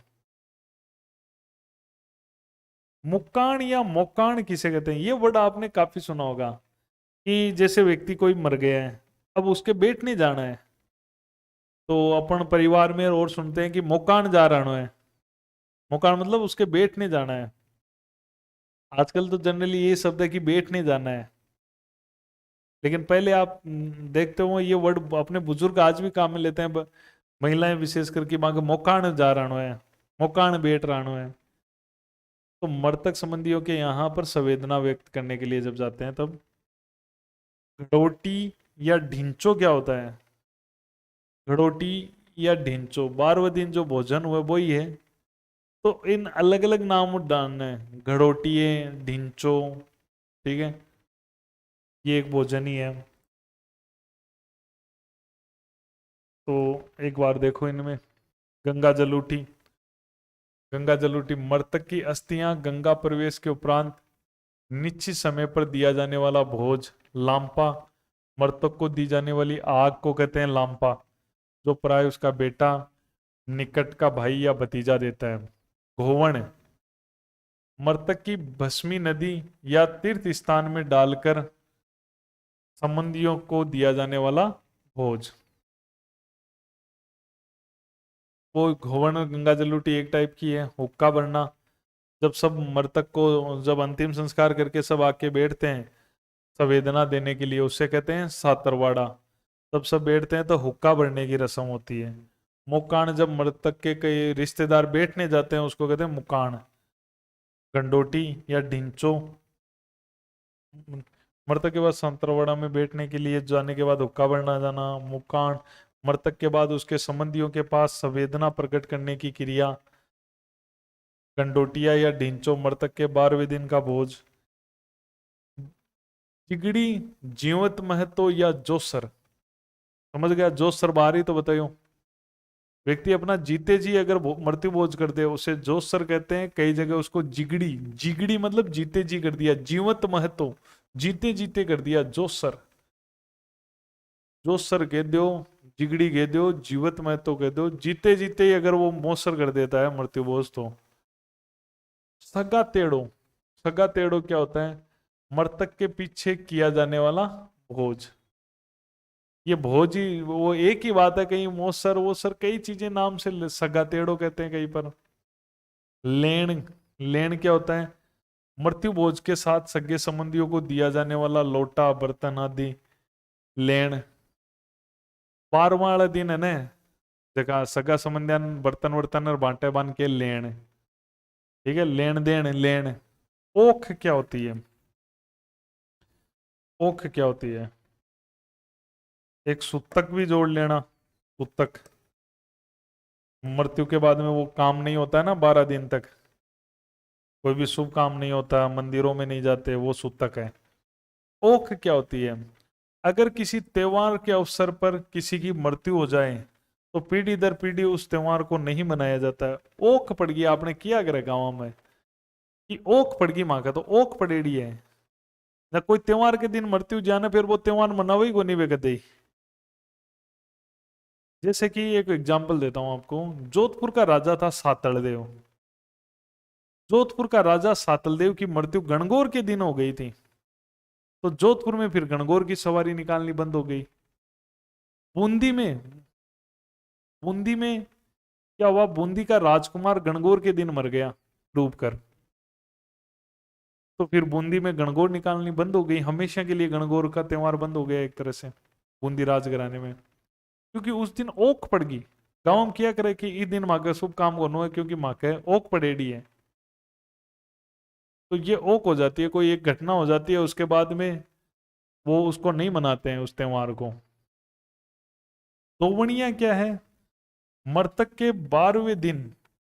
मुक्काण या मोकाण किसे कहते हैं? ये वर्ड आपने काफी सुना होगा कि जैसे व्यक्ति कोई मर गया है, अब उसके बैठने जाना है, तो अपन परिवार में और सुनते हैं कि मोकाण जा रहा है। मोकाण मतलब उसके बैठने जाना है। आजकल तो जनरली ये शब्द है कि बैठने जाना है, लेकिन पहले आप देखते हो ये वर्ड अपने बुजुर्ग आज भी काम में लेते हैं, महिलाएं विशेष करके मांगे मोकाण जा रहा है, मोकाण बैठ रहा है। तो मृतक संबंधियों के यहाँ पर संवेदना व्यक्त करने के लिए जब जाते हैं तब। घड़ोटी या ढिंचो क्या होता है? घड़ोटी या ढिंचो 12वें दिन जो भोजन हुआ वही है, तो इन अलग अलग नाम डालने हैं, घड़ोटी है, ढिंचो, ठीक है, ये एक भोजन ही है। तो एक बार देखो इनमें, गंगा जलूठी। गंगा जलूठी मृतक की अस्थियां गंगा प्रवेश के उपरांत निश्चित समय पर दिया जाने वाला भोज। लांपा मृतक को दी जाने वाली आग को कहते हैं लांपा, जो प्राय उसका बेटा, निकट का भाई या भतीजा देता है। घोवण मृतक की भस्मी नदी या तीर्थ स्थान में डालकर संबंधियों को दिया जाने वाला भोज। वो घोवण और गंगा जलूटी एक टाइप की है। हुक्का भरना जब सब मृतक को, जब अंतिम संस्कार करके सब आके बैठते हैं संवेदना देने के लिए, उससे कहते हैं सातरवाड़ा। तब सब बैठते हैं तो हुक्का भरने की रस्म होती है। मुक्काण जब मृतक के कई रिश्तेदार बैठने जाते हैं उसको कहते हैं मुक्काण। गंडोटी या ढिंचो मृतक के बाद संतरवाड़ा में बैठने के लिए जाने के बाद हुक्का भरना जाना। मुक्काण मृतक के बाद उसके संबंधियों के पास संवेदना प्रकट करने की क्रिया। गंडोटिया या ढिंचो मृतक के 12वें दिन का भोज। चिगड़ी जीवत महतो या जोसर। समझ गया? जोसर बाहरी तो बताइयो। व्यक्ति अपना जीते जी अगर मृत्यु भोज कर दे उसे जोसर कहते हैं। कई जगह उसको जिगड़ी, जिगड़ी मतलब जीते जी कर दिया, जीवत महतो जीते जीते कर दिया, जोसर। जोसर कह दो, जिगड़ी कह दो, जीवत महतो कह दो, जीते जीते ही अगर वो मोसर कर देता है मृत्यु भोज तो। सगा तेड़ो। सगा तेड़ो क्या होता है? मृतक के पीछे किया जाने वाला भोज। ये भोज ही वो एक ही बात है, कहीं मोसर वो सर कई चीजें नाम से सगा तेड़ो कहते हैं कहीं पर। लेन, लेन क्या होता है? मृत्यु भोज के साथ सगे संबंधियों को दिया जाने वाला लोटा बर्तन आदि, लेन। 12वां वाला दिन है ना, जगह सगा संबंधियान बर्तन वर्तन और बांटे बांध के लेन, ठीक है, लेन देन लेन। ओख क्या होती है? ओख क्या होती है? एक सूतक भी जोड़ लेना, सूतक। मृत्यु के बाद में वो काम नहीं होता है ना 12 दिन तक, कोई भी शुभ काम नहीं होता, मंदिरों में नहीं जाते, वो सूतक है। ओख क्या होती है? अगर किसी त्योहार के अवसर पर किसी की मृत्यु हो जाए तो पीढ़ी दर पीढ़ी उस त्योहार को नहीं मनाया जाता है। ओख पड़ गई, आपने किया अगर गाँव में कि ओख पड़ गई माँ का, तो ओख पड़ेड़ी है ना। कोई त्योहार के दिन मृत्यु जाने फिर वो त्योहार मनावे ही को नहीं बेगते। जैसे कि एक एग्जांपल देता हूं आपको, जोधपुर का राजा था सातलदेव। जोधपुर का राजा सातलदेव की मृत्यु गणगौर के दिन हो गई थी, तो जोधपुर में फिर गणगौर की सवारी निकालनी बंद हो गई। बूंदी में, बूंदी में क्या हुआ? बूंदी का राजकुमार गणगौर के दिन मर गया डूबकर, तो फिर बूंदी में गणगौर निकालनी बंद हो गई। हमेशा के लिए गणगौर का त्योहार बंद हो गया एक तरह से बूंदी राजघराने में, क्योंकि उस दिन ओक पड़ गई। गांव में किया करे कि इस दिन माँ का शुभ काम करना है, क्योंकि माँ के ओक पड़ेड़ी है, तो ये ओक हो जाती है। कोई एक घटना हो जाती है, उसके बाद में वो उसको नहीं मनाते हैं उस त्योहार को। दोवणिया क्या है? मृतक के 12वें दिन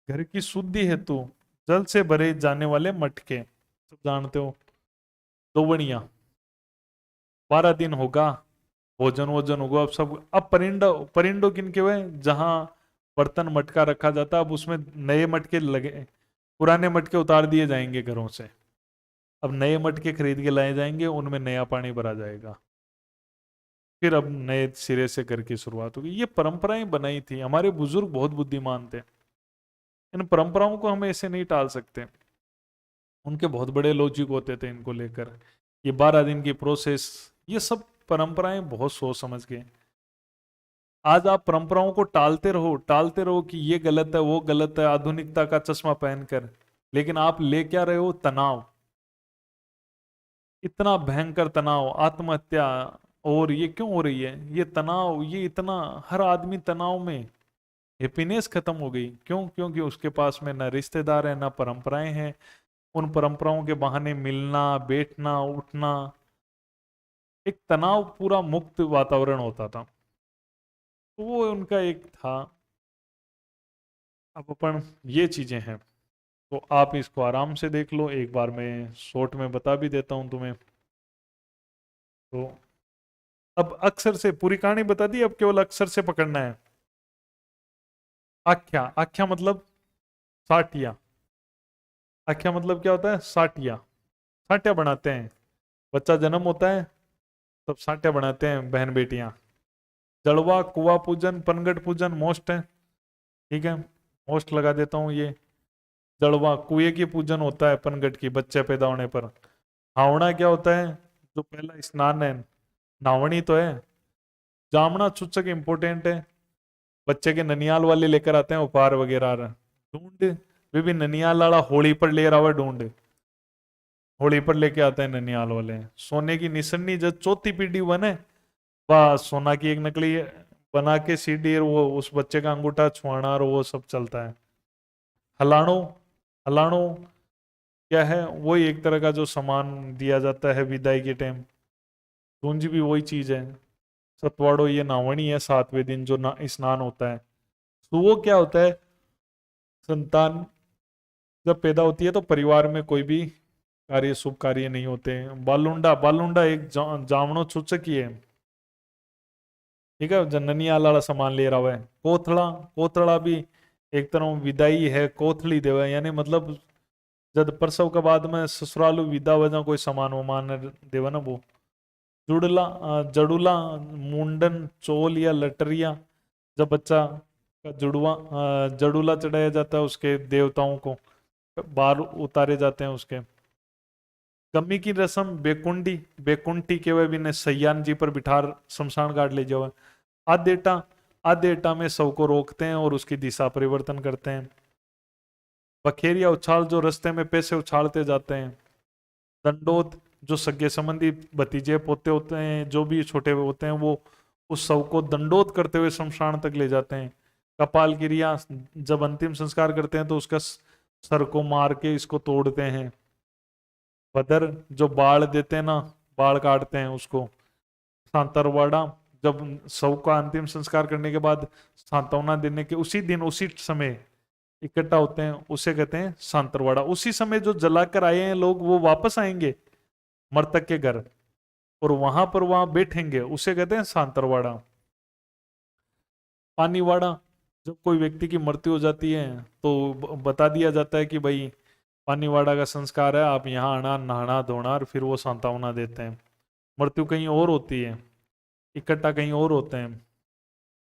घर की शुद्धि हेतु जल से भरे जाने वाले मटके, सब जानते हो। दोवणिया 12 दिन होगा, भोजन वोजन होगा, अब सब। अब परिंडो, परिंडो किन के हुए? जहां बर्तन मटका रखा जाता है, अब उसमें नए मटके लगे, पुराने मटके उतार दिए जाएंगे घरों से, अब नए मटके खरीद के लाए जाएंगे, उनमें नया पानी भरा जाएगा, फिर अब नए सिरे से घर की शुरुआत होगी। ये परंपराएं बनाई थी, हमारे बुजुर्ग बहुत बुद्धिमान थे, इन परंपराओं को हम ऐसे नहीं टाल सकते। उनके बहुत बड़े लॉजिक होते थे इनको लेकर। ये 12 दिन की प्रोसेस, ये सब परंपराएं बहुत सोच समझ के। आज आप परंपराओं को टालते रहो कि ये गलत है वो गलत है, आधुनिकता का चश्मा पहनकर, लेकिन आप ले क्या रहे हो? तनाव, इतना भयंकर तनाव, आत्महत्या। और ये क्यों हो रही है? ये तनाव, ये इतना, हर आदमी तनाव में, हैप्पीनेस खत्म हो गई। क्यों? क्योंकि उसके पास में ना रिश्तेदार है ना परंपराएं हैं। उन परंपराओं के बहाने मिलना बैठना उठना, एक तनाव पूरा मुक्त वातावरण होता था, तो वो उनका एक था। अब अपन ये चीजें हैं, तो आप इसको आराम से देख लो, एक बार मैं शॉर्ट में बता भी देता हूं तुम्हें। तो अब अक्षर से पूरी कहानी बता दी, अब केवल अक्षर से पकड़ना है। आख्या, आख्या मतलब साटिया। आख्या मतलब क्या होता है? साटिया, साटिया बनाते हैं। बच्चा जन्म होता है तब साटिया बनाते हैं बहन बेटियां। जड़वा, कुआ पूजन, पनगट पूजन मोस्ट है, ठीक है, मोस्ट लगा देता हूँ ये। जड़वा कुएं की पूजन होता है, पनगट की बच्चे पैदा होने पर। हावड़ा क्या होता है? जो पहला स्नान है, नावणी तो है। जामना चुचक इंपोर्टेंट है, बच्चे के ननियाल वाले लेकर आते हैं उपहार वगैरह। ढूंढ, वे भी ननियाल वाला होली पर ले रहा हुआ ढूंढ, होली पर लेके आते हैं ननियाल वाले। सोने की निसन्नी जब चौथी पीढ़ी बने, बस सोना की एक नकली बना के सीडी, वो उस बच्चे का अंगूठा छुआना और वो सब चलता है। हलाणो, हलाणो क्या है? वही एक तरह का जो सामान दिया जाता है विदाई के टाइम। पूंजी भी वही चीज है। सतवाड़ो ये नावणी है, 7वें दिन जो स्नान होता है। सुवो क्या होता है? संतान जब पैदा होती है तो परिवार में कोई भी कार्य, शुभ कार्य नहीं होते हैं। बालुंडा, बालुंडा एक जामनो चुचक ही है, ठीक है, जननी वाला सामान ले रहा हुआ है। कोथड़ा, कोथड़ा भी एक तरह विदाई है, कोथली देवा, यानी मतलब जब प्रसव के बाद में ससुरालू विदा वजह कोई सामान वमान देवा ना वो। जुड़ला, जड़ूला, मुंडन, चोल या लटरिया, जब बच्चा का जुड़वा, जड़ूला चढ़ाया जाता है उसके देवताओं को, बाल उतारे जाते हैं उसके। कमी की रस्म बेकुंडी, बेकुंठी के वह भी ने सयान जी पर बिठार शमशान घाट ले जाओ। आधेटा, आधेटा में शव को रोकते हैं और उसकी दिशा परिवर्तन करते हैं। बखेरिया उछाल, जो रास्ते में पैसे उछालते जाते हैं। दंडोत, जो सगे संबंधी भतीजे पोते होते हैं, जो भी छोटे होते हैं, वो उस शव को दंडोत करते हुए शमशान तक ले जाते हैं। कपाल क्रिया, जब अंतिम संस्कार करते हैं तो उसका सर को मार के इसको तोड़ते हैं। बदर, जो बाढ़ देते हैं ना, बाढ़ काटते हैं उसको। सांतरवाड़ा, जब शव का अंतिम संस्कार करने के बाद सांत्वना देने के उसी दिन उसी समय इकट्ठा होते हैं, उसे कहते हैं सांतरवाड़ा। उसी समय जो जलाकर आए हैं लोग वो वापस आएंगे मृतक के घर, और वहां बैठेंगे, उसे कहते हैं सांतरवाड़ा। पानीवाड़ा, जब कोई व्यक्ति की मृत्यु हो जाती है तो बता दिया जाता है कि भाई पानीवाड़ा का संस्कार है, आप यहाँ आना, नहाना धोना, और फिर वो सांत्वना देते हैं। मृत्यु कहीं और होती है, इकट्ठा कहीं और होते हैं।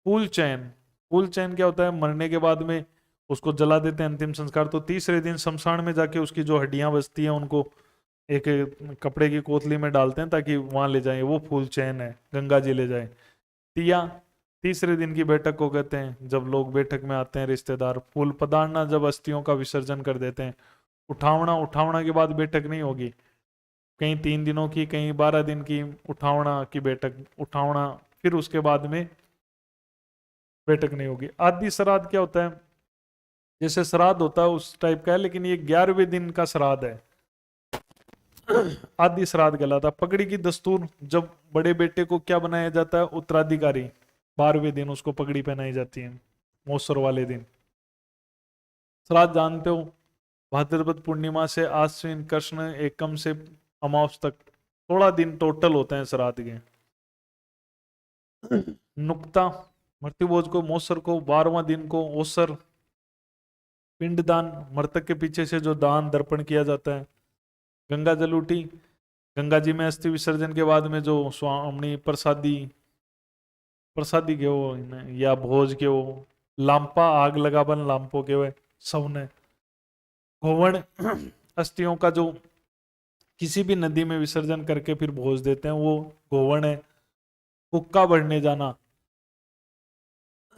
फूल चैन, फूल चैन क्या होता है? मरने के बाद में उसको जला देते हैं अंतिम संस्कार, तो तीसरे दिन शमशान में जाके उसकी जो हड्डियां बचती हैं उनको एक कपड़े की कोतली में डालते हैं ताकि वहां ले जाएं, वो फूल चैन है, गंगा जी ले जाए। तिया, तीसरे दिन की बैठक को कहते हैं, जब लोग बैठक में आते हैं रिश्तेदार। फूल पदारना, जब अस्थियों का विसर्जन कर देते हैं। उठावना, उठावना के बाद बैठक नहीं होगी, कहीं 3 दिनों की, कहीं 12 दिन की उठावना की बैठक, उठावना, फिर उसके बाद में बैठक नहीं होगी। आदि श्राद्ध क्या होता है? जैसे श्राद्ध होता है उस टाइप का है, लेकिन ये 11वें दिन का श्राद्ध है। आदि श्राद्ध कहलाता है। पगड़ी की दस्तूर, जब बड़े बेटे को क्या बनाया जाता है? उत्तराधिकारी। 12वें दिन उसको पगड़ी पहनाई जाती है, मौसर वाले दिन। श्राद्ध जानते हो, भाद्रपद पूर्णिमा से आश्विन कृष्ण एकम से अमावस तक 16 दिन टोटल होते हैं श्राद्ध के। नुक्ता, मृत्यु भोज को, मौसर को 12वां दिन को ओसर। पिंडदान, मृतक के पीछे से जो दान दर्पण किया जाता है। गंगा जलूटी, गंगा जी में अस्थि विसर्जन के बाद में जो स्वामी प्रसादी, प्रसादी के वो या भोज के वो लांपा, आग लगावन लांपो के हुए सवने। गोवण, अस्थियों का जो किसी भी नदी में विसर्जन करके फिर भोज देते हैं, वो गोवण है। हुक्का बढ़ने जाना,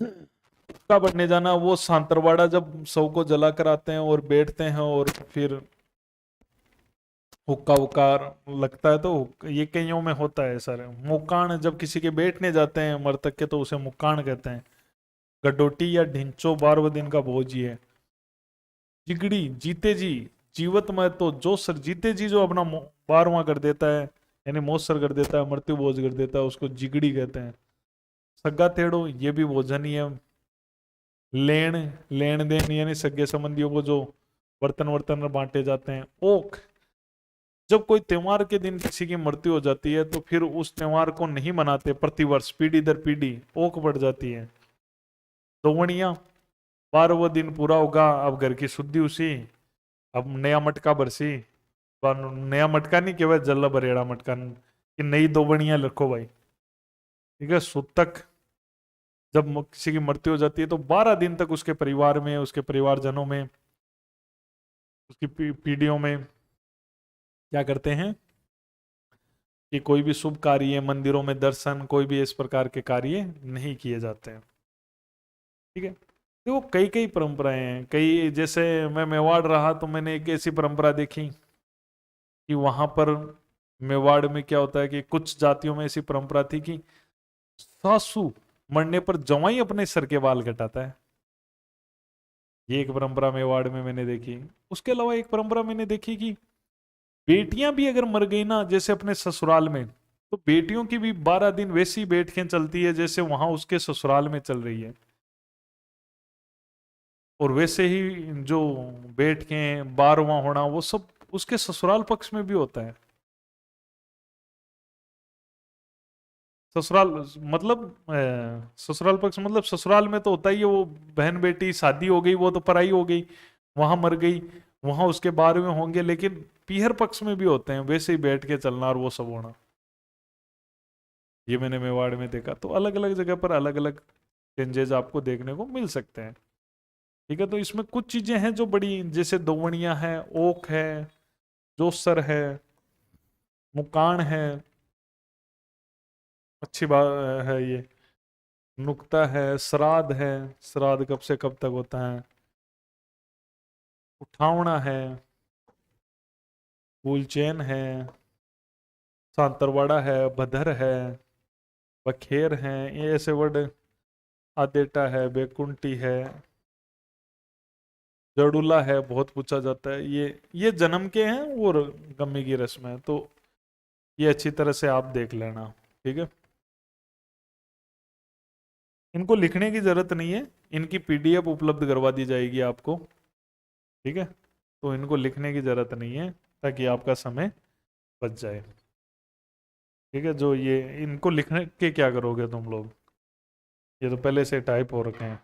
हुक्का बढ़ने जाना वो सांतरवाड़ा, जब शव को जला कर आते हैं और बैठते हैं और फिर हुक्का उकार लगता है, तो ये कईयों में होता है सर। मुक्काण, जब किसी के बैठने जाते हैं मृतक के तो उसे मुक्काण कहते हैं। गडोटी या ढिंचो 12वें दिन का भोज ही है। जिगड़ी, जीते जी, जीवत में तो जो सर जीते जी जो अपना 12वां कर देता है, यानी मौसर कर देता है, मृत्यु भोज कर देता है, उसको जिगड़ी कहते हैं। सग्गा तेड़ो, ये भी भोजन ही है। लेन, लेन देन, यानी सगे संबंधियों को जो बर्तन वर्तन बांटे जाते हैं। ओक, जब कोई त्योहार के दिन किसी की मृत्यु हो जाती है तो फिर उस त्योहार को नहीं मनाते प्रतिवर्ष, पीढ़ी दर पीढ़ी ओक बढ़ जाती है। दोवणिया, 12वां दिन पूरा होगा, अब घर की शुद्धि उसी, अब नया मटका बरसी। पर नया मटका नहीं केवल जल्ला बरेड़ा मटका, कि नई दोवणिया रखो भाई, ठीक है। सूतक, जब किसी की मृत्यु हो जाती है तो 12 दिन तक उसके परिवार में, उसके परिवारजनों में, उसकी पीढ़ियों में क्या करते हैं कि कोई भी शुभ कार्य, मंदिरों में दर्शन, कोई भी इस प्रकार के कार्य नहीं किए जाते हैं, ठीक है। तो कई कई परंपराएं हैं। कई, जैसे मैं मेवाड़ रहा तो मैंने एक ऐसी परंपरा देखी कि वहां पर मेवाड़ में क्या होता है कि कुछ जातियों में ऐसी परंपरा थी कि सासू मरने पर जवाई अपने सर के बाल कटाता है। ये एक परंपरा मेवाड़ में मैंने देखी। उसके अलावा एक परंपरा मैंने देखी कि बेटियां भी अगर मर गई ना, जैसे अपने ससुराल में, तो बेटियों की भी 12 दिन वैसी बैठकें चलती है जैसे वहां उसके ससुराल में चल रही है। और वैसे ही जो बैठकें, बारवां होना, वो सब उसके ससुराल पक्ष में भी होता है। ससुराल मतलब ससुराल पक्ष मतलब ससुराल में तो होता ही है, वो बहन बेटी शादी हो गई वो तो पराई हो गई, वहां मर गई, वहां उसके बारे में होंगे, लेकिन पीहर पक्ष में भी होते हैं वैसे ही बैठ के चलना और वो सब होना। ये मैंने मेवाड़ में देखा। तो अलग अलग जगह पर अलग अलग चेंजेस आपको देखने को मिल सकते हैं, ठीक है। तो इसमें कुछ चीजें हैं जो बड़ी, जैसे दोवणिया है, ओक है, जोसर है, मुकान है, अच्छी बात है ये। नुक्ता है, श्राद्ध है, श्राद्ध कब से कब तक होता है। उठावना है, फूलचैन है, सांतरवाड़ा है, भदर है, बखेर है, ये ऐसे वर्ड, आदेटा है, बेकुंठी है, जड़ुला है, बहुत पूछा जाता है। ये जन्म के हैं और गम्मी की रस्म है, तो ये अच्छी तरह से आप देख लेना। ठीक है, इनको लिखने की जरूरत नहीं है, इनकी पीडीएफ उपलब्ध करवा दी जाएगी आपको। ठीक है, तो इनको लिखने की जरूरत नहीं है, ताकि आपका समय बच जाए। ठीक है, जो ये इनको लिखने के क्या करोगे तुम लोग, ये तो पहले से टाइप हो रखे हैं।